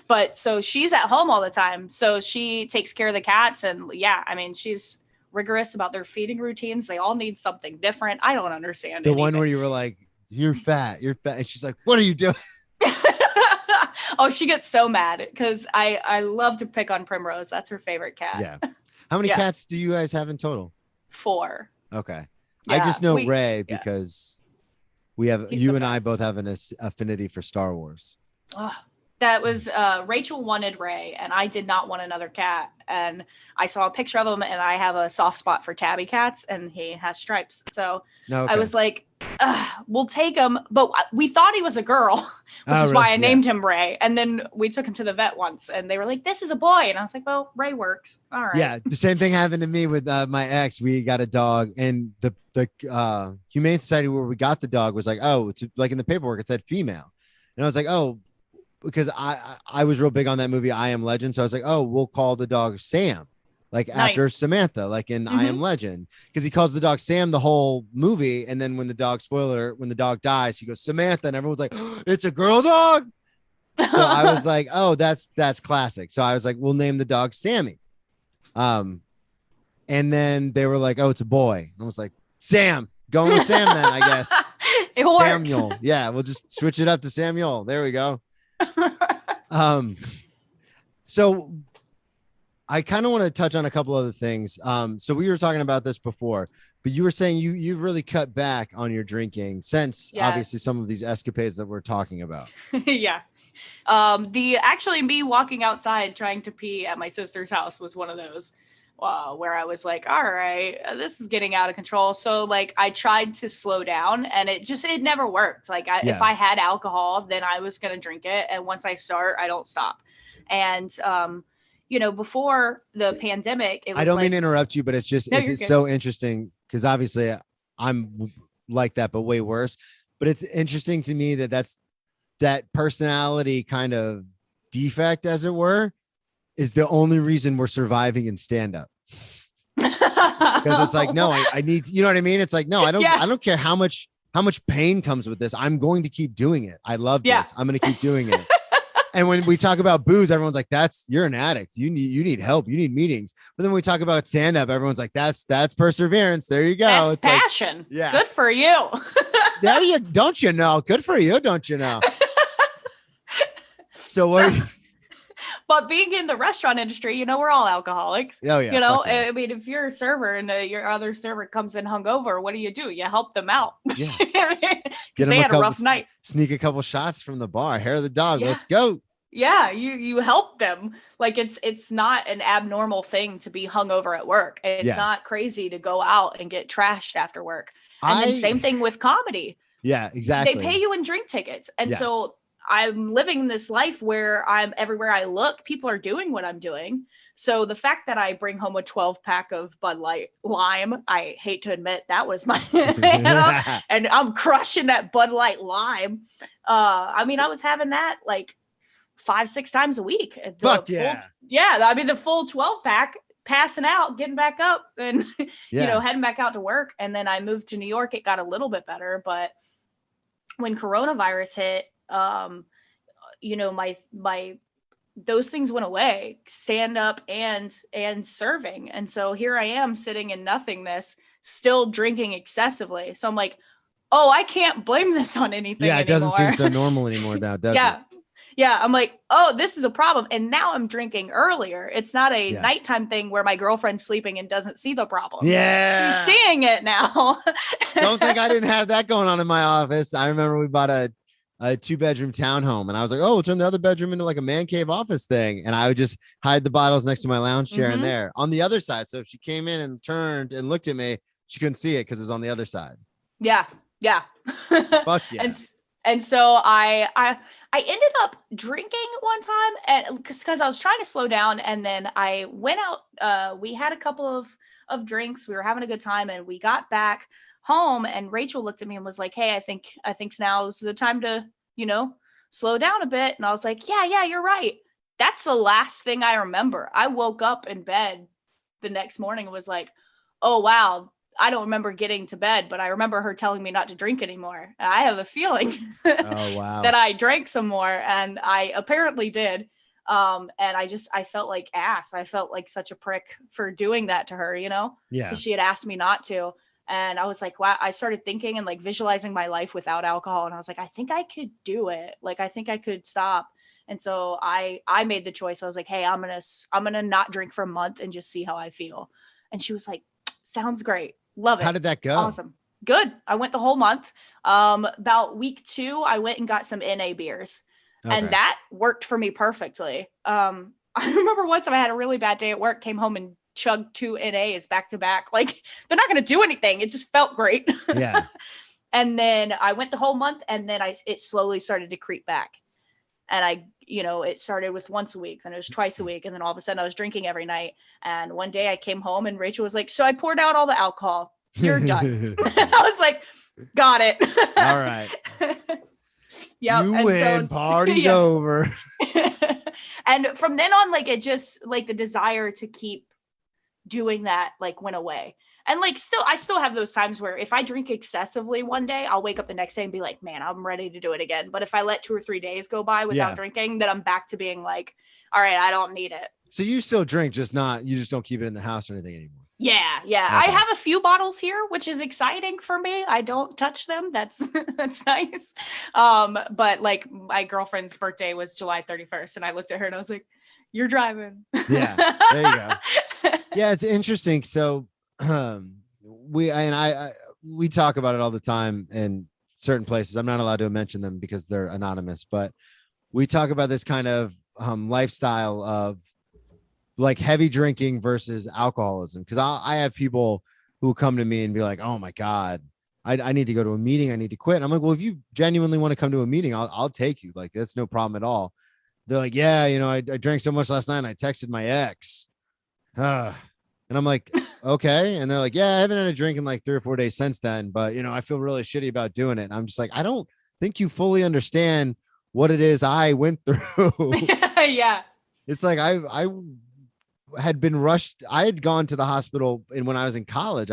But so she's at home all the time. So she takes care of the cats. And yeah, I mean, she's rigorous about their feeding routines. They all need something different. I don't understand. The one where you were like, you're fat. And she's like, what are you doing? Oh, she gets so mad because I love to pick on Primrose. That's her favorite cat. Yeah. How many cats do you guys have in total? 4. Okay. Yeah, I just know Ray because we have I both have an affinity for Star Wars. Oh, that was Rachel wanted Ray and I did not want another cat. And I saw a picture of him and I have a soft spot for tabby cats and he has stripes. So I was like, we'll take him. But we thought he was a girl, which is why I named him Ray. And then we took him to the vet once and they were like, this is a boy. And I was like, well, Ray works. All right. Yeah. The same thing happened to me with my ex. We got a dog and the Humane Society where we got the dog was like, oh, it's like in the paperwork, it said female. And I was like, oh, because I was real big on that movie, I Am Legend. So I was like, oh, we'll call the dog Sam, like after Samantha, like in I Am Legend, because he calls the dog Sam the whole movie. And then when the dog dies, he goes Samantha, and everyone's like, oh, it's a girl dog. So I was like, oh, that's classic. So I was like, we'll name the dog Sammy. And then they were like, oh, it's a boy. And I was like, Sam, going with Sam then, I guess. It works. Samuel. Yeah, we'll just switch it up to Samuel. There we go. So I kind of want to touch on a couple other things. So we were talking about this before, but you were saying you've really cut back on your drinking since obviously some of these escapades that we're talking about. Yeah. Actually me walking outside trying to pee at my sister's house was one of those where I was like, all right, this is getting out of control. So like I tried to slow down and it never worked. Like if I had alcohol, then I was going to drink it. And once I start, I don't stop. And, before the pandemic, it was I don't mean to interrupt you, but it's just, it's so interesting because obviously I'm like that, but way worse. But it's interesting to me that personality kind of defect, as it were, is the only reason we're surviving in stand-up. Because it's like, no, I need, you know what I mean? It's like, no, I don't care how much pain comes with this. I'm going to keep doing it. I love this. I'm going to keep doing it. And when we talk about booze, everyone's like, you're an addict. You need help. You need meetings. But then when we talk about stand-up, everyone's like, that's perseverance. There you go. That's it's passion. Like, yeah. Good for you. There you, don't you know? Good for you. Don't you know? So what are you? But being in the restaurant industry, we're all alcoholics. Oh, yeah. I mean, if you're a server and your other server comes in hungover, what do? You help them out. Yeah. Because they had a rough night. Sneak a couple shots from the bar. Hair of the dog. Yeah. Let's go. Yeah, you help them. Like it's not an abnormal thing to be hungover at work. It's not crazy to go out and get trashed after work. And then same thing with comedy. Yeah, exactly. They pay you in drink tickets. And so I'm living this life where I'm everywhere I look, people are doing what I'm doing. So the fact that I bring home a 12-pack of Bud Light Lime, I hate to admit that was my, and I'm crushing that Bud Light Lime. I mean, I was having that like 5-6 times a week. Fuck yeah. I mean, the full 12-pack, passing out, getting back up and, heading back out to work. And then I moved to New York. It got a little bit better, but when coronavirus hit, my those things went away, stand up and serving. And so here I am sitting in nothingness, still drinking excessively. So I'm like, oh, I can't blame this on anything. Yeah, it doesn't seem so normal anymore now, does it? Yeah. I'm like, oh, this is a problem. And now I'm drinking earlier. It's not a nighttime thing where my girlfriend's sleeping and doesn't see the problem. Yeah. She's seeing it now. Don't think I didn't have that going on in my office. I remember we bought a 2-bedroom townhome and I was like, oh, we'll turn the other bedroom into like a man cave office thing. And I would just hide the bottles next to my lounge chair in there on the other side. So if she came in and turned and looked at me, she couldn't see it because it was on the other side. Yeah. Fuck yeah. And so I ended up drinking one time and because I was trying to slow down, and then I went out. We had a couple of drinks. We were having a good time, and we got back home. And Rachel looked at me and was like, "Hey, I think now's the time to slow down a bit." And I was like, "Yeah, you're right." That's the last thing I remember. I woke up in bed the next morning and was like, "Oh wow." I don't remember getting to bed, but I remember her telling me not to drink anymore. I have a feeling that I drank some more, and I apparently did. And I felt like ass. I felt like such a prick for doing that to her, Yeah. Because she had asked me not to. And I was like, wow, I started thinking and like visualizing my life without alcohol. And I was like, I think I could do it. Like, I think I could stop. And so I made the choice. I was like, hey, I'm going to not drink for a month and just see how I feel. And she was like, sounds great. Love it. How did that go? Awesome. Good. I went the whole month. About week 2, I went and got some NA beers. Okay. And that worked for me perfectly. I remember once I had a really bad day at work, came home and chugged 2 NAs back to back. Like, they're not going to do anything. It just felt great. Yeah. And then I went the whole month, and then it slowly started to creep back. And it started with once a week, then it was twice a week. And then all of a sudden I was drinking every night. And one day I came home and Rachel was like, so I poured out all the alcohol. You're done. I was like, got it. All right. Yeah. You win. Party's over. And from then on, like, it just like the desire to keep doing that, like, went away. And like, I still have those times where if I drink excessively one day, I'll wake up the next day and be like, man, I'm ready to do it again. But if I let 2 or 3 days go by without drinking, then I'm back to being like, all right, I don't need it. So you still drink, you just don't keep it in the house or anything anymore. Yeah. Okay. I have a few bottles here, which is exciting for me. I don't touch them. That's nice. But like, my girlfriend's birthday was July 31st, and I looked at her and I was like, you're driving. Yeah, there you go. Yeah, it's interesting. So we talk about it all the time in certain places. I'm not allowed to mention them because they're anonymous, but we talk about this kind of lifestyle of like heavy drinking versus alcoholism. Because I have people who come to me and be like, oh my God, I need to go to a meeting. I need to quit. And I'm like, well, if you genuinely want to come to a meeting, I'll take you. Like, that's no problem at all. they're like, yeah, I drank so much last night and I texted my ex. And I'm like, okay. And they're like, yeah, I haven't had a drink in like 3 or 4 days since then, but I feel really shitty about doing it. And I'm just like, I don't think you fully understand what it is I went through. Yeah. It's like I had been rushed. I had gone to the hospital, and when I was in college,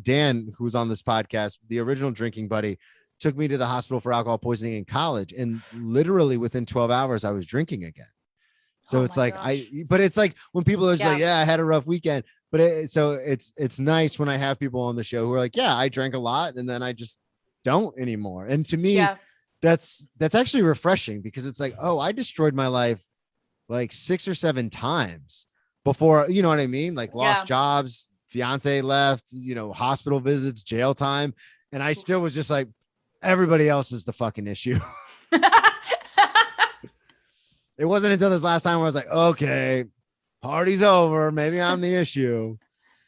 Dan, who was on this podcast, the original drinking buddy, took me to the hospital for alcohol poisoning in college, and literally within 12 hours, I was drinking again. So it's like but it's like when people are just like, yeah, I had a rough weekend, but it's nice when I have people on the show who are like, yeah, I drank a lot, and then I just don't anymore. And to me, that's actually refreshing, because it's like, oh, I destroyed my life like 6 or 7 times before, you know what I mean? Like lost jobs, fiance left, hospital visits, jail time. And I still was just like, everybody else is the fucking issue. It wasn't until this last time where I was like, okay, party's over. Maybe I'm the issue.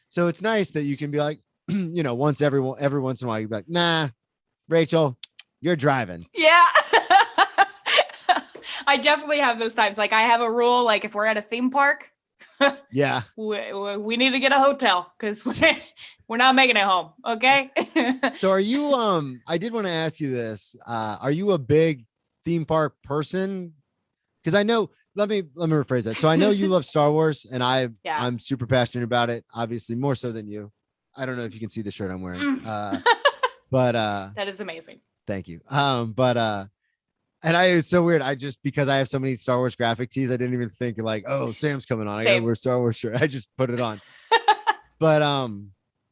So it's nice that you can be like, every once in a while, you'd be like, nah, Rachel, you're driving. Yeah. I definitely have those times. Like I have a rule, like if we're at a theme park, yeah, we need to get a hotel because we're not making it home. Okay. So are you, I did want to ask you this. Are you a big theme park person? Because I know, let me rephrase that. So I know you love Star Wars, and I'm super passionate about it, obviously more so than you. I don't know if you can see the shirt I'm wearing. But that is amazing. Thank you. And it's so weird. Because I have so many Star Wars graphic tees, I didn't even think like, oh, Sam's coming on. I gotta wear Star Wars shirt. I just put it on. But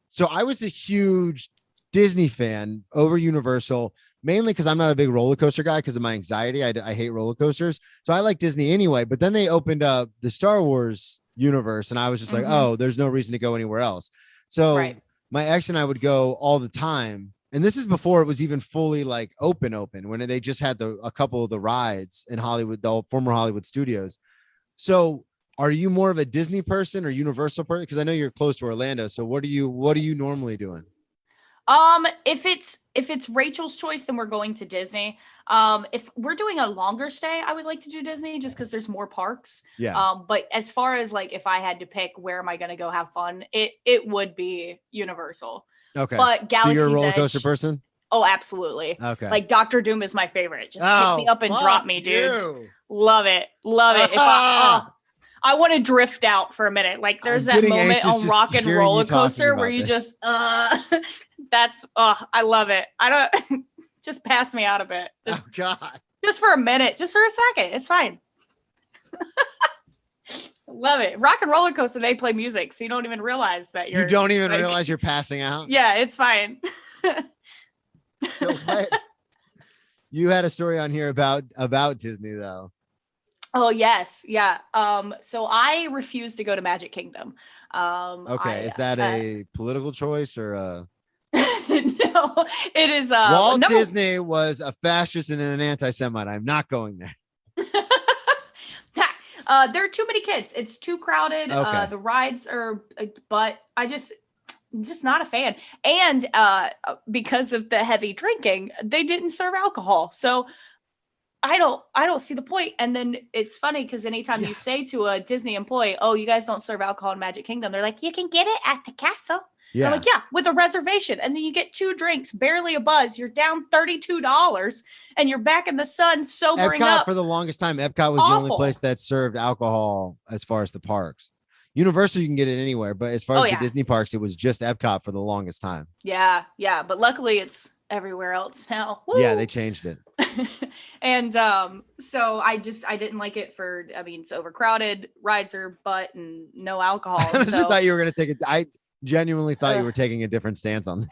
so I was a huge Disney fan over Universal, mainly because I'm not a big roller coaster guy because of my anxiety. I hate roller coasters. So I like Disney anyway. But then they opened up the Star Wars universe, and I was just like, oh, there's no reason to go anywhere else. So my ex and I would go all the time. And this is before it was even fully like open, when they just had a couple of the rides in Hollywood, the former Hollywood studios. So are you more of a Disney person or Universal person? Because I know you're close to Orlando. So what are you normally doing? If it's Rachel's choice, then we're going to Disney. If we're doing a longer stay, I would like to do Disney just because there's more parks. Yeah. But as far as like, if I had to pick where am I going to go have fun, it would be Universal. Okay. But Galaxy's so you're a roller coaster Edge, person? Oh, absolutely. Okay. Like Dr. Doom is my favorite. Just pick me up and drop me, dude. You. Love it. If I want to drift out for a minute. Like there's that moment on Rock and Roller Coaster where you just, I love it. I don't just pass me out a bit. Just, oh God. Just for a minute, just for a second. It's fine. Love it. Rock and Roller Coaster, they play music. So you don't even realize that you don't even realize you're passing out. Yeah, it's fine. So you had a story on here about Disney though. Oh yes. Yeah. So I refuse to go to Magic Kingdom. Okay. Is that a political choice or a no, it is Walt Disney was a fascist and an anti-Semite. I'm not going there. There are too many kids. It's too crowded. Okay. The rides are, but I'm just not a fan. And because of the heavy drinking, they didn't serve alcohol. So I don't see the point. And then it's funny because anytime you say to a Disney employee, oh, you guys don't serve alcohol in Magic Kingdom, they're like, you can get it at the castle. Yeah. I'm like, yeah, with a reservation. And then you get 2 drinks, barely a buzz. You're down $32 and you're back in the sun sobering Epcot, up. for the longest time, Epcot was the only place that served alcohol as far as the parks. Universal, you can get it anywhere. But as far as the Disney parks, it was just Epcot for the longest time. Yeah. Yeah. But luckily it's everywhere else now. Woo! Yeah, they changed it. And so I didn't like it it's overcrowded, rides are butt and no alcohol. I just thought you were going to take it. I genuinely thought you were taking a different stance on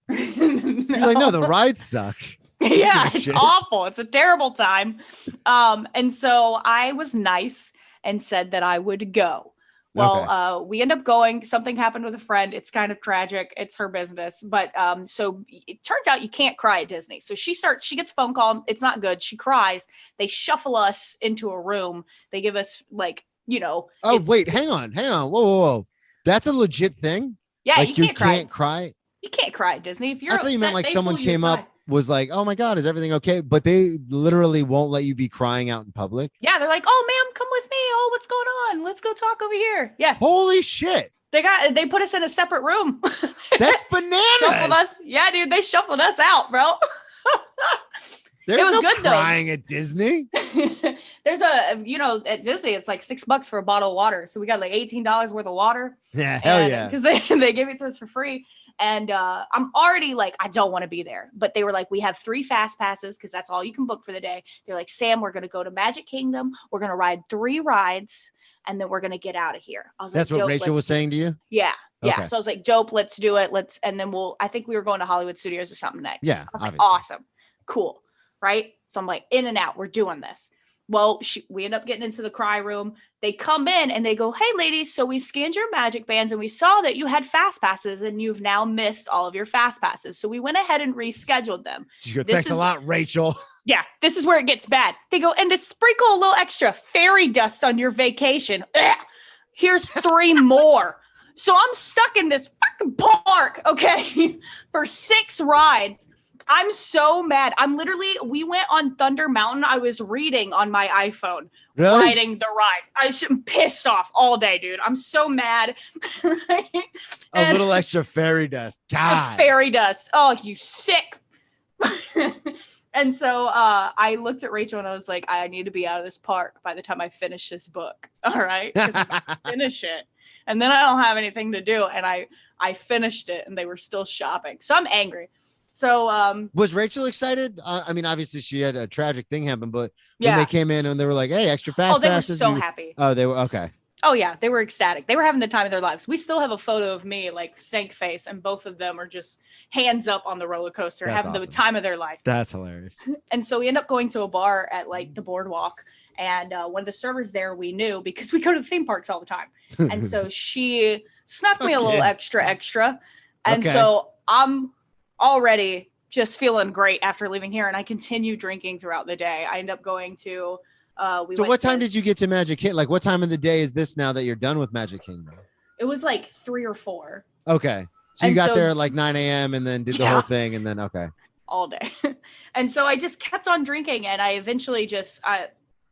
this. You're like, no, the rides suck. Yeah, it's awful. It's a terrible time. And so I was nice and said that I would go. Well, we end up going. Something happened with a friend. It's kind of tragic. It's her business. But so it turns out you can't cry at Disney. So she gets a phone call. It's not good. She cries. They shuffle us into a room. They give us Oh, wait, hang on. Whoa. That's a legit thing? Yeah, like you can't cry. Can't cry? You can't cry at Disney. If you're I thought you meant like someone came up was like, oh my God, is everything okay? But they literally won't let you be crying out in public. Yeah, they're like, oh ma'am, come with me. Oh, what's going on? Let's go talk over here. Yeah. Holy shit. They put us in a separate room. That's bananas. Shuffled us. Yeah, dude, they shuffled us out, bro. It was no good crying though. At Disney. There's at Disney, it's like $6 for a bottle of water. So we got like $18 worth of water. Yeah, hell yeah. Because they gave it to us for free. And I'm already like, I don't want to be there. But they were like, we have 3 fast passes because that's all you can book for the day. They're like, Sam, we're going to go to Magic Kingdom. We're going to ride 3 rides. And then we're going to get out of here. I was that's like, what Rachel was saying to you? Yeah. Yeah. Okay. So I was like, dope, let's do it. And then I think we were going to Hollywood Studios or something next. Yeah. I was like, awesome. Cool. Right. So I'm like, in and out, we're doing this. Well, we end up getting into the cry room. They come in and they go, hey, ladies, so we scanned your magic bands and we saw that you had fast passes and you've now missed all of your fast passes. So we went ahead and rescheduled them. Thanks a lot, Rachel. Yeah, this is where it gets bad. They go, and to sprinkle a little extra fairy dust on your vacation, here's 3 more. So I'm stuck in this fucking park, okay, for 6 rides. I'm so mad. We went on Thunder Mountain. I was reading on my iPhone, riding the ride. I should piss off all day, dude. I'm so mad. A little extra fairy dust. God. Fairy dust. Oh, you sick. And so I looked at Rachel and I was like, I need to be out of this park by the time I finish this book. All right. Because if I finish it and then I don't have anything to do. And I finished it and they were still shopping. So I'm angry. So was Rachel excited? I mean, obviously she had a tragic thing happen, but when they came in and they were like, hey, extra fast passes. They were so happy. Oh, they were okay. Oh yeah, they were ecstatic. They were having the time of their lives. We still have a photo of me like stank face and both of them are just hands up on the roller coaster, having the time of their life. That's hilarious. And so we end up going to a bar at like the boardwalk. And one of the servers there we knew because we go to the theme parks all the time. And so she snuck me a little extra. And so I'm already just feeling great after leaving here. And I continue drinking throughout the day. I end up going to, so what time did you get to Magic Kingdom? Like what time of the day is this now that you're done with Magic Kingdom? It was like 3 or 4. Okay. So you got there at like 9 a.m. and then did the whole thing and then, okay. All day. And so I just kept on drinking and I eventually just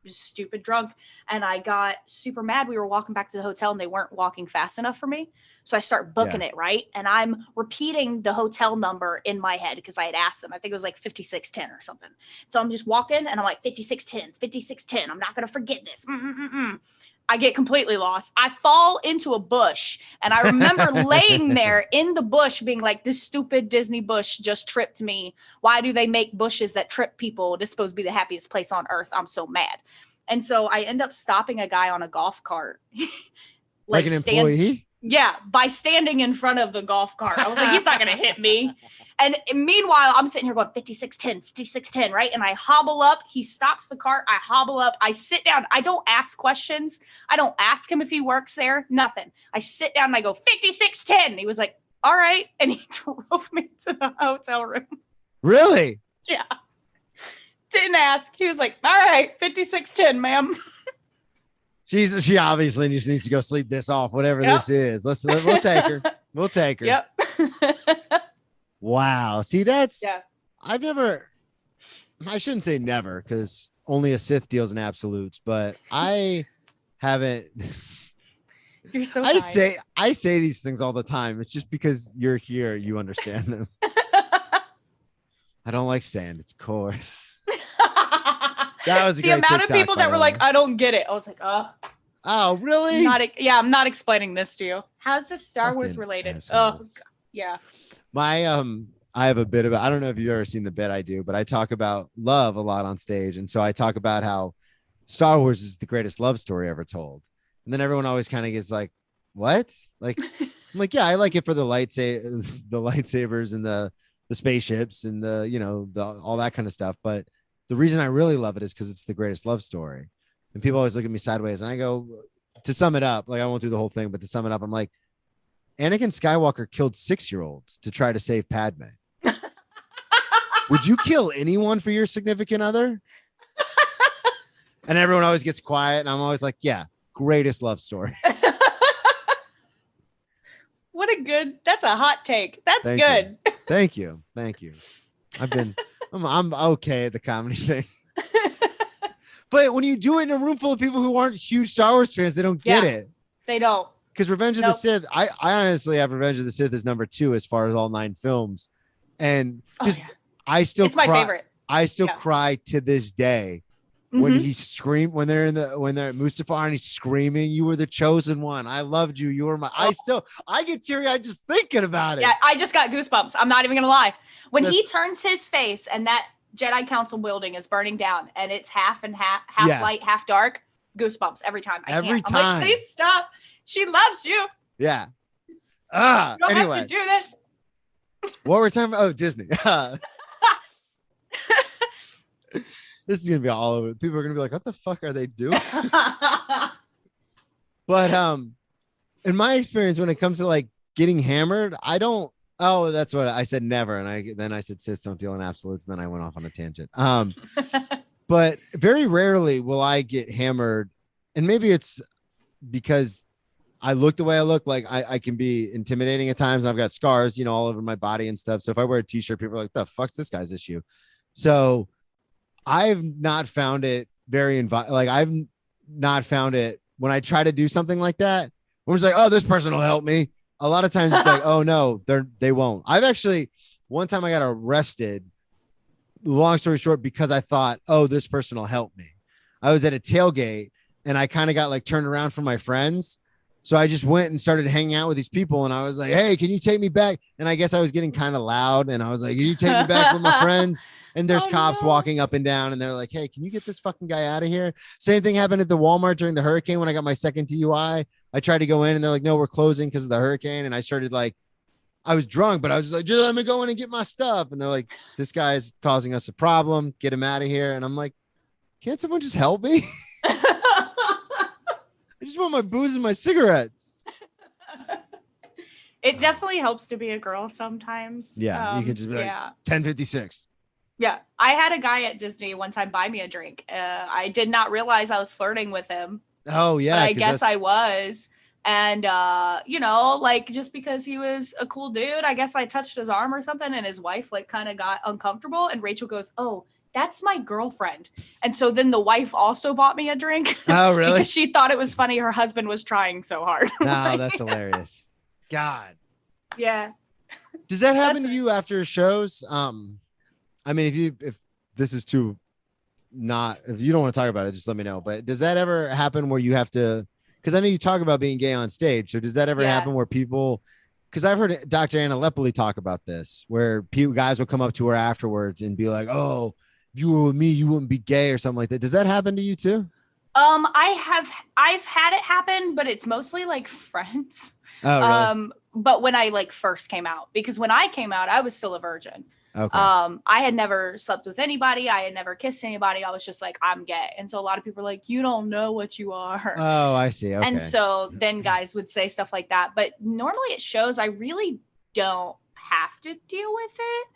stupid drunk and I got super mad. We were walking back to the hotel and they weren't walking fast enough for me. So I start booking it, right? And I'm repeating the hotel number in my head because I had asked them. I think it was like 5610 or something. So I'm just walking and I'm like 5610, 5610. I'm not going to forget this. I get completely lost. I fall into a bush and I remember laying there in the bush being like, this stupid Disney bush just tripped me. Why do they make bushes that trip people? This is supposed to be the happiest place on earth. I'm so mad. And so I end up stopping a guy on a golf cart. like an employee? Yeah, by standing in front of the golf cart. I was like, he's not going to hit me. And meanwhile, I'm sitting here going 5610, 5610, right? And I hobble up. He stops the cart. I hobble up. I sit down. I don't ask questions. I don't ask him if he works there. Nothing. I sit down and I go 5610. He was like, all right. And he drove me to the hotel room. Really? Yeah. Didn't ask. He was like, all right, 5610, ma'am. She obviously just needs to go sleep this off, whatever this is. We'll take her. We'll take her. Yep. Wow. See, I shouldn't say never because only a Sith deals in absolutes, but I haven't. You're so I say these things all the time. It's just because you're here, you understand them. I don't like sand. It's coarse. That was the amount of people that were like, I don't get it. I was like, oh, really? I'm not explaining this to you. How's this Star Wars related? Assholes. Oh, yeah. My, I have a bit of I don't know if you've ever seen the bit I do, but I talk about love a lot on stage. And so I talk about how Star Wars is the greatest love story ever told. And then everyone always kind of gets like, what? Like, I'm like, yeah, I like it for the lightsabers and the spaceships and all that kind of stuff. But the reason I really love it is because it's the greatest love story. And people always look at me sideways. And I go, to sum it up, like I won't do the whole thing, but to sum it up, I'm like, Anakin Skywalker killed 6-year-olds to try to save Padme. Would you kill anyone for your significant other? And everyone always gets quiet. And I'm always like, yeah, greatest love story. That's a hot take. That's good. Thank you. I'm okay at the comedy thing. But when you do it in a room full of people who aren't huge Star Wars fans, they don't get it. They don't. Because Revenge of the Sith, I honestly have Revenge of the Sith as number 2 as far as all 9 films. And just, it's my favorite. I still cry to this day when he screamed, when they're at Mustafar and he's screaming, "You were the chosen one. I loved you. You were my," I get teary-eyed just thinking about it. Yeah. I just got goosebumps. I'm not even going to lie. When he turns his face and that Jedi Council building is burning down and it's half light, half dark, goosebumps every time. I'm like, please stop. She loves you. Yeah. You don't have to do this. What we're talking about? Oh, Disney. This is gonna be all over. People are gonna be like, "What the fuck are they doing?" But in my experience, when it comes to like getting hammered, I don't. Oh, that's what I said. Never, and then I said, "Sits don't deal in absolutes." And then I went off on a tangent. But very rarely will I get hammered, and maybe it's because I look the way I look. Like I can be intimidating at times. And I've got scars, all over my body and stuff. So if I wear a t-shirt, people are like, "The fuck's this guy's issue?" So I've not found it I've not found it when I try to do something like that. Where it's like, "Oh, this person will help me." A lot of times it's like, "Oh no, they won't." I've actually, one time I got arrested, long story short, because I thought, "Oh, this person will help me." I was at a tailgate and I kind of got like turned around from my friends. So I just went and started hanging out with these people and I was like, "Hey, can you take me back?" And I guess I was getting kind of loud and I was like, "Can you take me back with my friends?" And there's cops walking up and down and they're like, "Hey, can you get this fucking guy out of here?" Same thing happened at the Walmart during the hurricane when I got my second DUI. I tried to go in and they're like, "No, we're closing because of the hurricane." And I started I was drunk, but I was just like, "Just let me go in and get my stuff." And they're like, "This guy's causing us a problem. Get him out of here." And I'm like, "Can't someone just help me?" I just want my booze and my cigarettes. It definitely helps to be a girl sometimes. Yeah, you can just be like, 10:56. Yeah, I had a guy at Disney one time buy me a drink. I did not realize I was flirting with him. Oh, yeah. But I guess I was. And, just because he was a cool dude, I guess I touched his arm or something and his wife kind of got uncomfortable. And Rachel goes, "Oh, that's my girlfriend." And so then the wife also bought me a drink. Oh, really? Because she thought it was funny. Her husband was trying so hard. No, that's hilarious. God. Yeah. Does that happen to you after shows? I mean, if this is too if you don't want to talk about it, just let me know. But does that ever happen where you have to, because I know you talk about being gay on stage. So does that ever happen where people, because I've heard Dr. Anna Lepoli talk about this, where guys will come up to her afterwards and be like, "Oh, if you were with me, you wouldn't be gay," or something like that. Does that happen to you too? I've had it happen, but it's mostly like friends. Oh, really? But when I first came out, because when I came out, I was still a virgin. Okay. I had never slept with anybody. I had never kissed anybody. I was just like, "I'm gay." And so a lot of people are like, "You don't know what you are." Oh, I see. Okay. And so then guys would say stuff like that. But normally at shows, I really don't have to deal with it.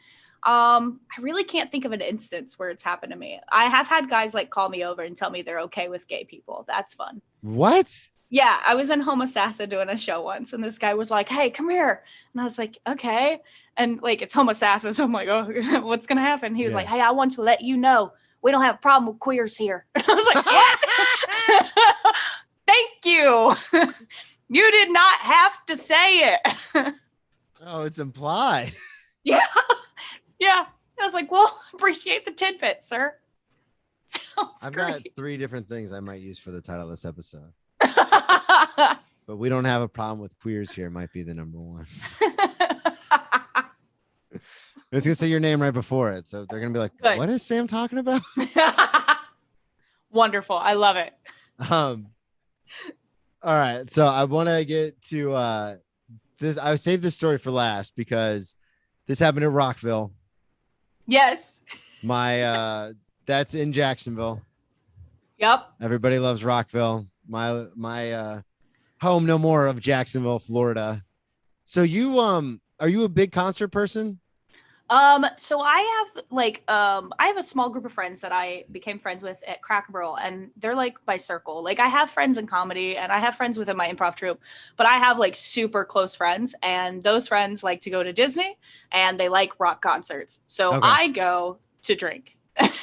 I really can't think of an instance where it's happened to me. I have had guys call me over and tell me they're okay with gay people. That's fun. What? Yeah, I was in Homosassa doing a show once, and this guy was like, "Hey, come here." And I was like, "Okay." And it's Homosassa, so I'm like, "Oh, what's going to happen?" He was like, "Hey, I want to let you know we don't have a problem with queers here." And I was like, "What?" Thank you. You did not have to say it. Oh, it's implied. Yeah. Yeah. I was like, "Well, appreciate the tidbit, sir." I've got 3 different things I might use for the title of this episode. But we don't have a problem with queers here might be the number 1. It's gonna say your name right before it, so they're gonna be like, "Good. What is Sam talking about?" Wonderful. I love it. All right, so I want to get to this. I saved this story for last because this happened at Rockville. Yes. That's in Jacksonville. Yep. Everybody loves Rockville. My home no more of Jacksonville, Florida. So you are you a big concert person? So I have a small group of friends that I became friends with at Cracker Barrel, and they're like my circle. Like I have friends in comedy and I have friends within my improv troupe, but I have like super close friends, and those friends like to go to Disney and they like rock concerts. So I go to drink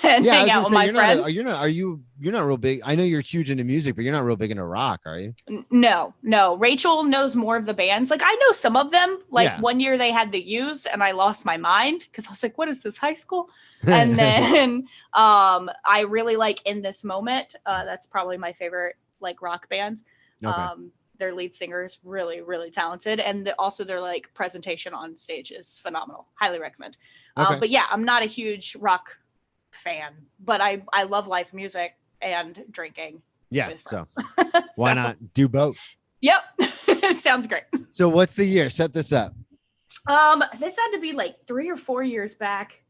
and hang out with my friends. You're not real big. I know you're huge into music, but you're not real big into rock, are you? No. Rachel knows more of the bands. Like I know some of them. Like one year they had The Used and I lost my mind because I was like, what is this, high school? And then I really like In This Moment. That's probably my favorite like rock band. Okay. Their lead singer is really, really talented. And also their like presentation on stage is phenomenal. Highly recommend. Okay. But yeah, I'm not a huge rock fan, but I love live music and drinking. Yeah, so why not do both? Yep. Sounds great. So what's the year? Set this up. This had to be like 3 or 4 years back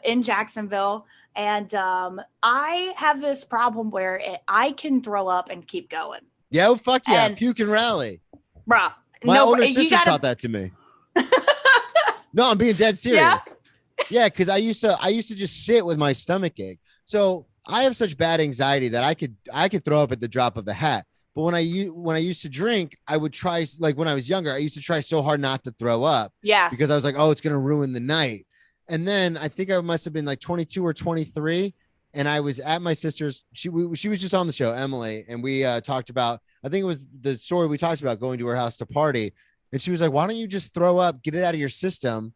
in Jacksonville. And I have this problem where I can throw up and keep going. Yeah, fuck yeah. Puke and rally. Bruh. My older sister taught that to me. No, I'm being dead serious. Yeah? Yeah, because I used to just sit with my stomach ache. So I have such bad anxiety that I could throw up at the drop of a hat. But when I used to drink, I would try, like when I was younger, I used to try so hard not to throw up. Yeah. Because I was like, oh, it's gonna ruin the night. And then I think I must have been like 22 or 23, and I was at my sister's. She was just on the show, Emily, and we talked about. I think it was the story we talked about going to her house to party, and she was like, why don't you just throw up, get it out of your system,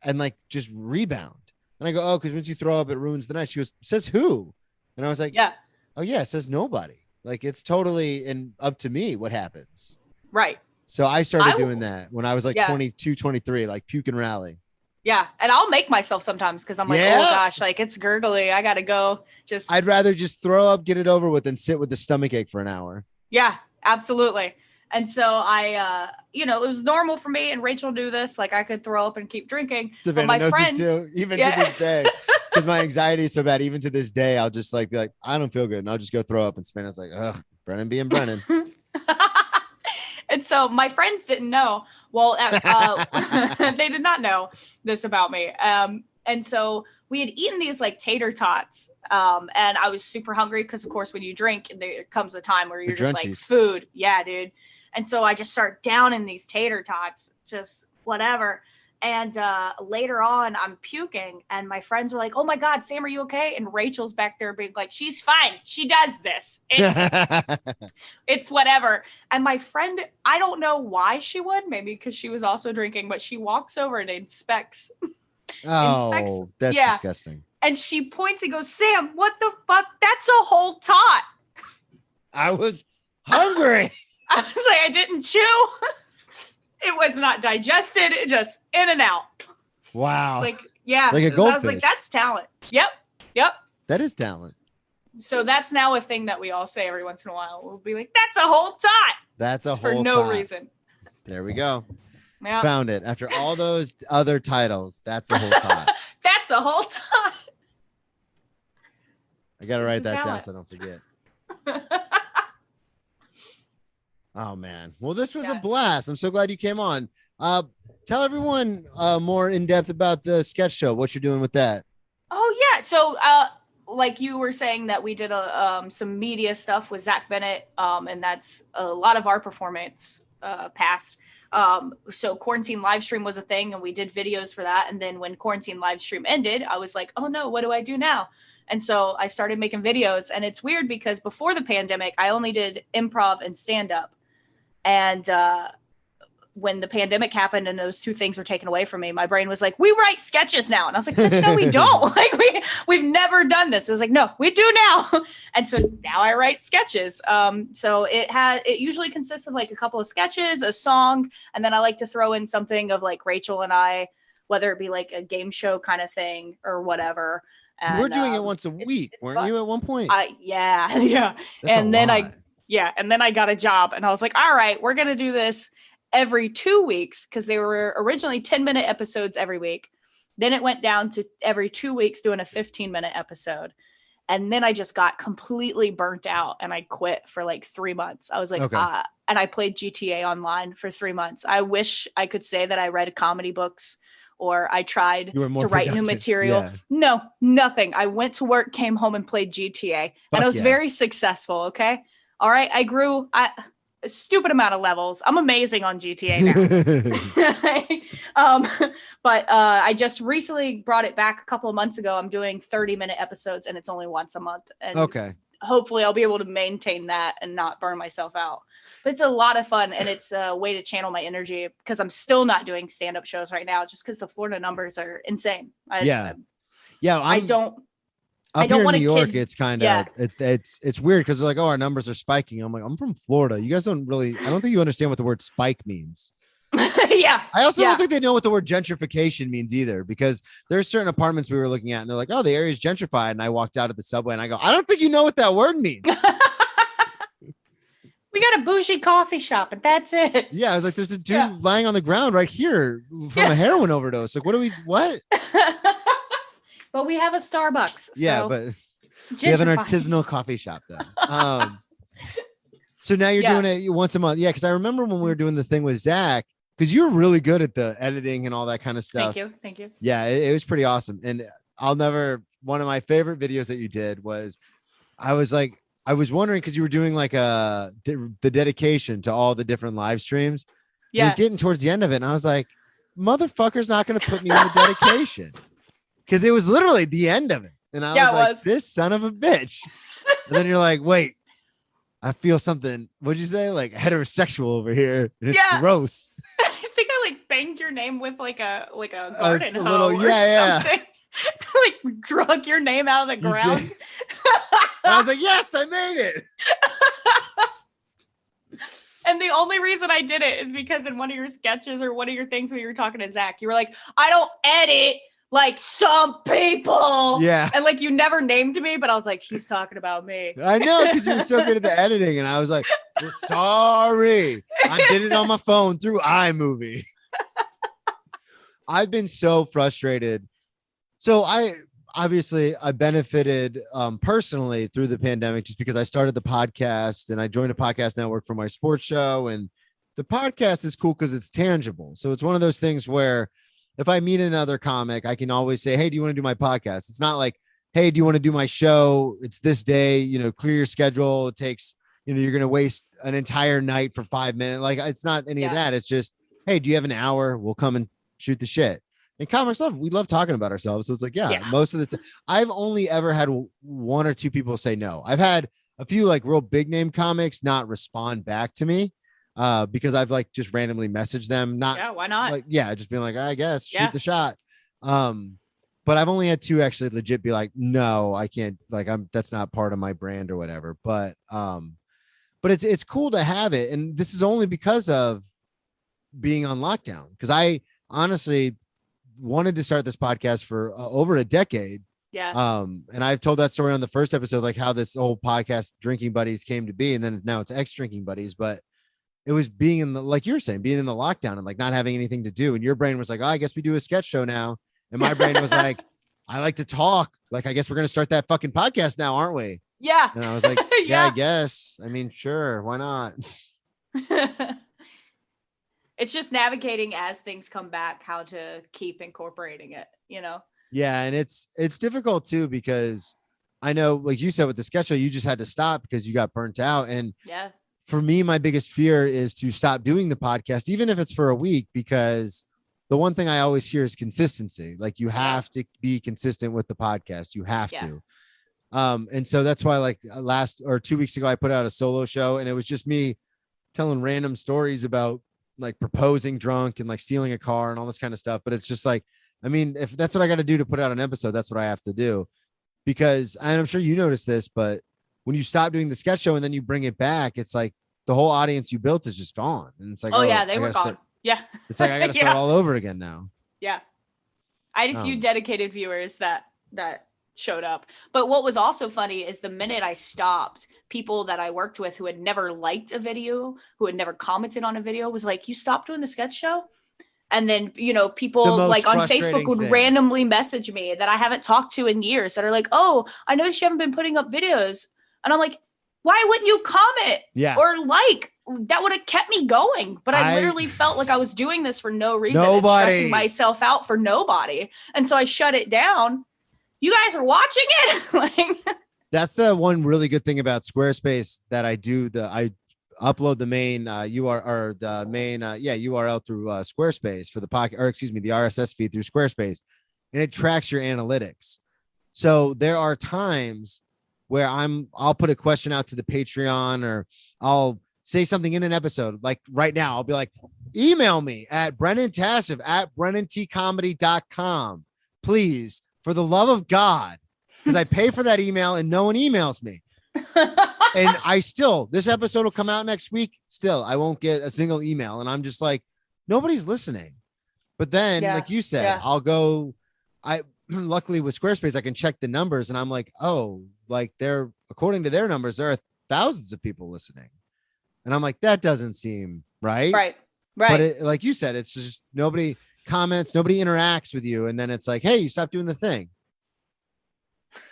and like just rebound. And I go, oh, because once you throw up, it ruins the night. She goes, says who? And I was like, yeah. Oh yeah, it says nobody. Like it's totally up to me what happens. Right. So I started doing that when I was like 22, 23, like puke and rally. Yeah. And I'll make myself sometimes because I'm like, oh gosh, like it's gurgly. I gotta go. I'd rather just throw up, get it over with, than sit with the stomach ache for an hour. Yeah, absolutely. And so I, it was normal for me, and Rachel knew this. Like I could throw up and keep drinking. Savannah but my knows friends, it too, even to this day, because my anxiety is so bad. Even to this day, I'll just be like, I don't feel good, and I'll just go throw up. And Savannah's like, ugh, Brennan being Brennan. And so my friends didn't know. Well, they did not know this about me. And so we had eaten these like tater tots. And I was super hungry because, of course, when you drink, there comes a time where you're just like, food. Yeah, dude. And so I just start downing these tater tots, just whatever. And later on, I'm puking, and my friends were like, oh my God, Sam, are you okay? And Rachel's back there being like, she's fine. She does this. It's whatever. And my friend, I don't know why she would, maybe because she was also drinking, but she walks over and inspects. Oh, that's disgusting. And she points and goes, Sam, what the fuck? That's a whole tot. I was hungry. I was like, I didn't chew. It was not digested. It just in and out. Wow. Like, yeah. Like a goldfish. I was like, that's talent. Yep. That is talent. So that's now a thing that we all say every once in a while. We'll be like, that's a whole tot. That's a whole for no reason. There we go. Yep. Found it. After all those other titles, that's a whole tot. That's a whole tot. I got to write that down so I don't forget. Oh man. Well, this was a blast. I'm so glad you came on. Tell everyone more in depth about the sketch show, what you're doing with that. Oh yeah. So like you were saying that we did some media stuff with Zach Bennett, and that's a lot of our performance past. So quarantine live stream was a thing, and we did videos for that. And then when quarantine live stream ended, I was like, oh no, what do I do now? And so I started making videos, and it's weird because before the pandemic, I only did improv and stand up. And when the pandemic happened and those two things were taken away from me, my brain was like, we write sketches now. And I was like, no, we don't. Like we've never done this. It was like, no, we do now. And so now I write sketches. So it usually consists of like a couple of sketches, a song, and then I like to throw in something of like Rachel and I, whether it be like a game show kind of thing or whatever. And, we're doing it once a week, weren't fun. You at one point? Yeah. That's and then and then I got a job, and I was like, all right, we're going to do this every 2 weeks, because they were originally 10-minute episodes every week. Then it went down to every 2 weeks doing a 15-minute episode. And then I just got completely burnt out, and I quit for like 3 months. I was like, and I played GTA Online for 3 months. I wish I could say that I read comedy books or I tried to write new material. Yeah. No, nothing. I went to work, came home and played GTA and I was very successul. Okay. All right. I grew a stupid amount of levels. I'm amazing on GTA now. But I just recently brought it back a couple of months ago. I'm doing 30-minute episodes and it's only once a month. And hopefully I'll be able to maintain that and not burn myself out. But it's a lot of fun and it's a way to channel my energy because I'm still not doing stand-up shows right now just because the Florida numbers are insane. I don't Up here in New York, it's kind of it's weird because they're like, oh, our numbers are spiking. I'm like, I'm from Florida. You guys don't really, I don't think you understand what the word spike means. I also don't think they know what the word gentrification means either, because there's certain apartments we were looking at and they're like, oh, the area's gentrified. And I walked out of the subway and I go, I don't think you know what that word means. We got a bougie coffee shop and that's it. Yeah. I was like, there's a dude lying on the ground right here from a heroin overdose. Like, what? But we have a Starbucks. Yeah, but we have an artisanal coffee shop though. So now you're doing it once a month. Yeah, because I remember when we were doing the thing with Zach, because you're really good at the editing and all that kind of stuff. Thank you. Yeah, it was pretty awesome. And one of my favorite videos that you did was, I was wondering, because you were doing like the dedication to all the different live streams. Yeah. It was getting towards the end of it. And I was like, motherfucker's not going to put me in the dedication. Because it was literally the end of it. And I was like, this son of a bitch. And then you're like, wait, I feel something. What'd you say? Like heterosexual over here. And it's gross. I think I like banged your name with like a garden hoe or something. Like drug your name out of the ground. And I was like, yes, I made it. And the only reason I did it is because in one of your sketches or one of your things when you were talking to Zach, you were like, I don't edit like some people. Yeah. And like, you never named me, but I was like, he's talking about me. I know, because you were so good at the editing. And I was like, sorry. I did it on my phone through iMovie. I've been so frustrated. So I benefited personally through the pandemic just because I started the podcast and I joined a podcast network for my sports show. And the podcast is cool because it's tangible. So it's one of those things where if I meet another comic, I can always say, hey, do you want to do my podcast? It's not like, hey, do you want to do my show? It's this day, clear your schedule. It takes, you're going to waste an entire night for 5 minutes. Like, it's not any of that. It's just, hey, do you have an hour? We'll come and shoot the shit. And comics we love talking about ourselves. So it's like, most of the time I've only ever had one or two people say no. I've had a few like real big name comics not respond back to me. Because I've like just randomly messaged them. Why not? Like, just being like, I guess shoot the shot. But I've only had two actually legit be like, no, I can't, like, that's not part of my brand or whatever. But it's cool to have it. And this is only because of being on lockdown. Cause I honestly wanted to start this podcast for over a decade. Yeah. And I've told that story on the first episode, like how this whole podcast Drinking Buddies came to be. And then now it's X Drinking Buddies, but it was being in the, like you were saying, being in the lockdown and like not having anything to do. And your brain was like, oh, I guess we do a sketch show now. And my brain was like, I like to talk. Like, I guess we're going to start that fucking podcast now, aren't we? Yeah. And I was like, yeah, I guess. I mean, sure. Why not? It's just navigating as things come back, how to keep incorporating it, Yeah. And it's difficult too, because I know, like you said, with the sketch show, you just had to stop because you got burnt out. And for me, my biggest fear is to stop doing the podcast, even if it's for a week, because the one thing I always hear is consistency. Like, you have to be consistent with the podcast. You have to. And so that's why, like, 2 weeks ago, I put out a solo show, and it was just me telling random stories about like proposing drunk and like stealing a car and all this kind of stuff. But it's just like, I mean, if that's what I got to do to put out an episode, that's what I have to do. Because, and I'm sure you noticed this, but when you stop doing the sketch show and then you bring it back, it's like the whole audience you built is just gone. And it's like, they were gone. It's like, I got to start all over again now. Yeah. I had a few dedicated viewers that showed up. But what was also funny is the minute I stopped, people that I worked with who had never liked a video, who had never commented on a video, was like, you stopped doing the sketch show? And then, people like on Facebook would randomly message me that I haven't talked to in years that are like, oh, I noticed you haven't been putting up videos. And I'm like, why wouldn't you comment? Yeah. Or like? That would have kept me going. But I literally felt like I was doing this for no reason. And stressing myself out for nobody. And so I shut it down. You guys are watching it? Like, that's the one really good thing about Squarespace that I do. I upload the main URL through Squarespace for the podcast, or excuse me, the RSS feed through Squarespace, and it tracks your analytics. So there are times where I'll put a question out to the Patreon, or I'll say something in an episode. Like right now, I'll be like, email me at brennantassif@brennantcomedy.com, please, for the love of God, because I pay for that email and no one emails me. And this episode will come out next week. Still, I won't get a single email. And I'm just like, nobody's listening. But then, like you said, I'll luckily with Squarespace, I can check the numbers and I'm like, oh, like according to their numbers, there are thousands of people listening. And I'm like, that doesn't seem right. Right. But like you said, it's just nobody comments, nobody interacts with you. And then it's like, hey, you stopped doing the thing.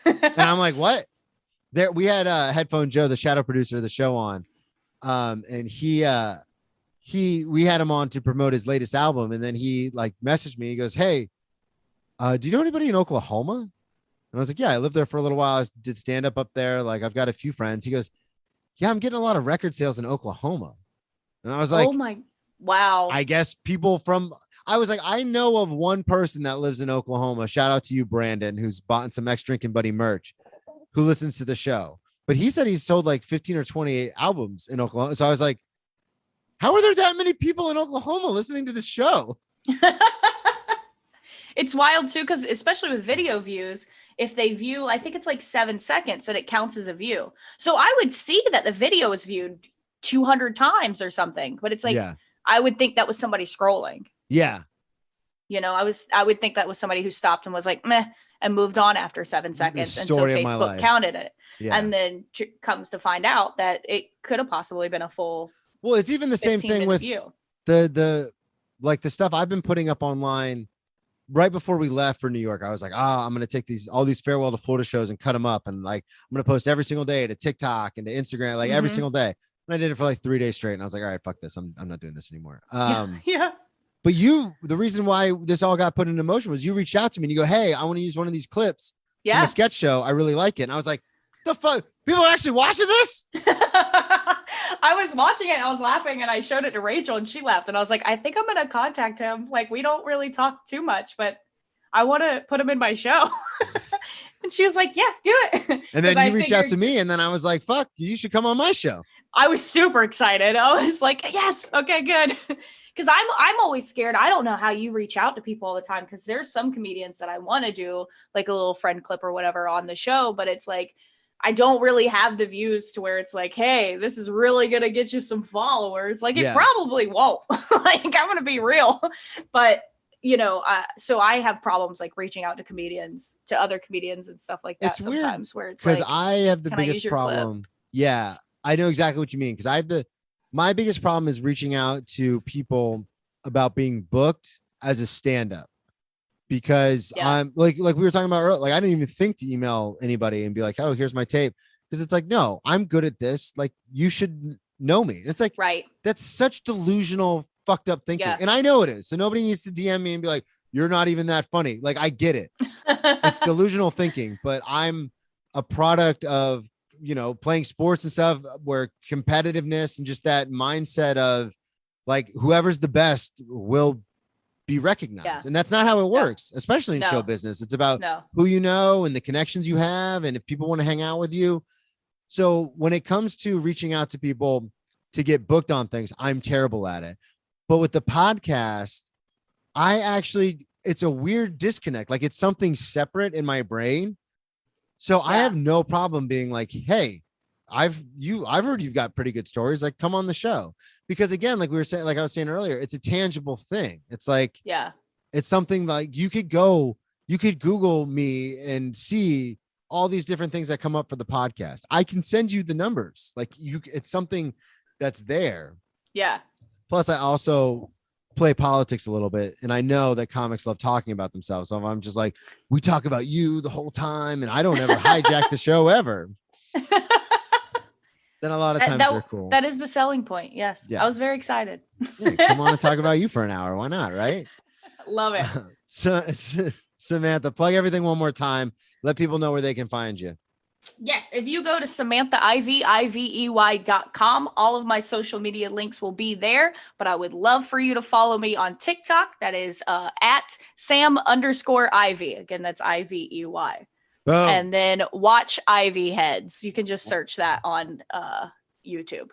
And I'm like, what? We had Headphone Joe, the shadow producer of the show, on. And we had him on to promote his latest album. And then he like messaged me. He goes, hey, do you know anybody in Oklahoma? And I was like, yeah, I lived there for a little while. I did stand up there. Like, I've got a few friends. He goes, yeah, I'm getting a lot of record sales in Oklahoma. And I was like, oh my, wow. I guess I was like, I know of one person that lives in Oklahoma. Shout out to you, Brandon, who's bought some X Drinking Buddy merch, who listens to the show. But he said he's sold like 15 or 28 albums in Oklahoma. So I was like, how are there that many people in Oklahoma listening to this show? It's wild too, because especially with video views, if they view, I think it's like 7 seconds and it counts as a view. So I would see that the video is viewed 200 times or something, but it's like, I would think that was somebody scrolling. Yeah. You know, I would think that was somebody who stopped and was like, meh, and moved on after 7 seconds. And so Facebook counted it. Yeah. And then comes to find out that it could have possibly been a full. Well, it's even the same thing with view. the stuff I've been putting up online. Right before we left for New York, I was like, I'm going to take all these farewell to Florida shows and cut them up. And like, I'm going to post every single day to TikTok and to Instagram, like every single day. And I did it for like 3 days straight. And I was like, all right, fuck this. I'm not doing this anymore. Yeah. But the reason why this all got put into motion was you reached out to me and you go, hey, I want to use one of these clips from a sketch show. I really like it. And I was like, the fuck? People are actually watching this? I was watching it and I was laughing and I showed it to Rachel and she laughed and I was like, I think I'm going to contact him. Like, we don't really talk too much, but I want to put him in my show. And she was like, yeah, do it. And then you reached out to me and then I was like, fuck, you should come on my show. I was super excited. I was like, yes. Okay, good. Because I'm always scared. I don't know how you reach out to people all the time, because there's some comedians that I want to do like a little friend clip or whatever on the show, but it's like, I don't really have the views to where it's like, hey, this is really going to get you some followers. Like, it probably won't. Like, I'm going to be real. But, you know, so I have problems like reaching out to other comedians and stuff like that. It's sometimes weird, where it's like, I have the biggest problem. Yeah, I know exactly what you mean. Because my biggest problem is reaching out to people about being booked as a stand-up. Because I'm like we were talking about earlier, like I didn't even think to email anybody and be like, oh, here's my tape. Because it's like, no, I'm good at this. Like, you should know me. It's like, right. That's such delusional, fucked up thinking. Yeah. And I know it is. So nobody needs to DM me and be like, you're not even that funny. Like, I get it. It's delusional thinking, but I'm a product of, you know, playing sports and stuff where competitiveness and just that mindset of like, whoever's the best will be recognized. Yeah. And that's not how it works, especially in show business. It's about who you know and the connections you have and if people want to hang out with you. So when it comes to reaching out to people to get booked on things, I'm terrible at it. But with the podcast, it's a weird disconnect. Like, it's something separate in my brain. So I have no problem being like, hey, I've heard you've got pretty good stories. Like, come on the show. Because again, like I was saying earlier, it's a tangible thing. It's like, it's something like you could Google me and see all these different things that come up for the podcast. I can send you the numbers. Like, it's something that's there. Yeah. Plus I also play politics a little bit. And I know that comics love talking about themselves. So I'm just like, we talk about you the whole time and I don't ever hijack the show ever. Then a lot of times they're cool. That is the selling point. Yes. Yeah. I was very excited. Yeah, come on and talk about you for an hour. Why not? Right? Love it. So Samantha, plug everything one more time. Let people know where they can find you. Yes. If you go to Samantha Ivey, Ivey.com, all of my social media links will be there, but I would love for you to follow me on TikTok. That is at Sam_Ivey. Again, that's Ivey. Boom. And then watch Ivey Heads. You can just search that on YouTube.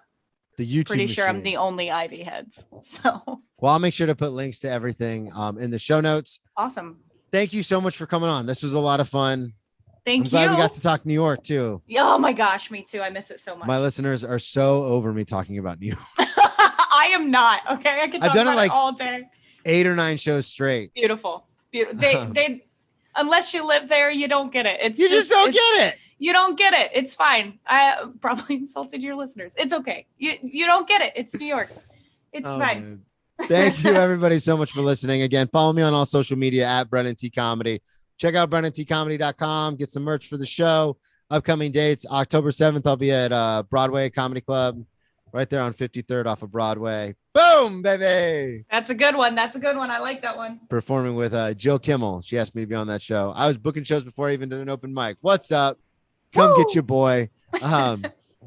The YouTube Pretty sure machine. I'm the only Ivey Heads. So well, I'll make sure to put links to everything in the show notes. Awesome. Thank you so much for coming on. This was a lot of fun. I'm glad we got to talk New York too. Oh my gosh, me too. I miss it so much. My listeners are so over me talking about New York. I am not. Okay, I can talk about it all day. 8 or 9 shows straight. Beautiful. They unless you live there, you don't get it. You just don't get it. You don't get it. It's fine. I probably insulted your listeners. It's okay. You don't get it. It's New York. It's fine. Man. Thank you everybody so much for listening. Again, follow me on all social media at Brennan T Comedy. Check out BrennanTComedy.com. Get some merch for the show. Upcoming dates, October 7th, I'll be at Broadway Comedy Club right there on 53rd off of Broadway. Boom, baby. That's a good one. I like that one. Performing with Jill Kimmel. She asked me to be on that show. I was booking shows before I even did an open mic. What's up? Come get your boy.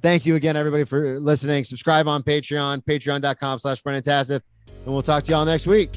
Thank you again, everybody, for listening. Subscribe on Patreon, patreon.com/BrennanTassif. And we'll talk to y'all next week.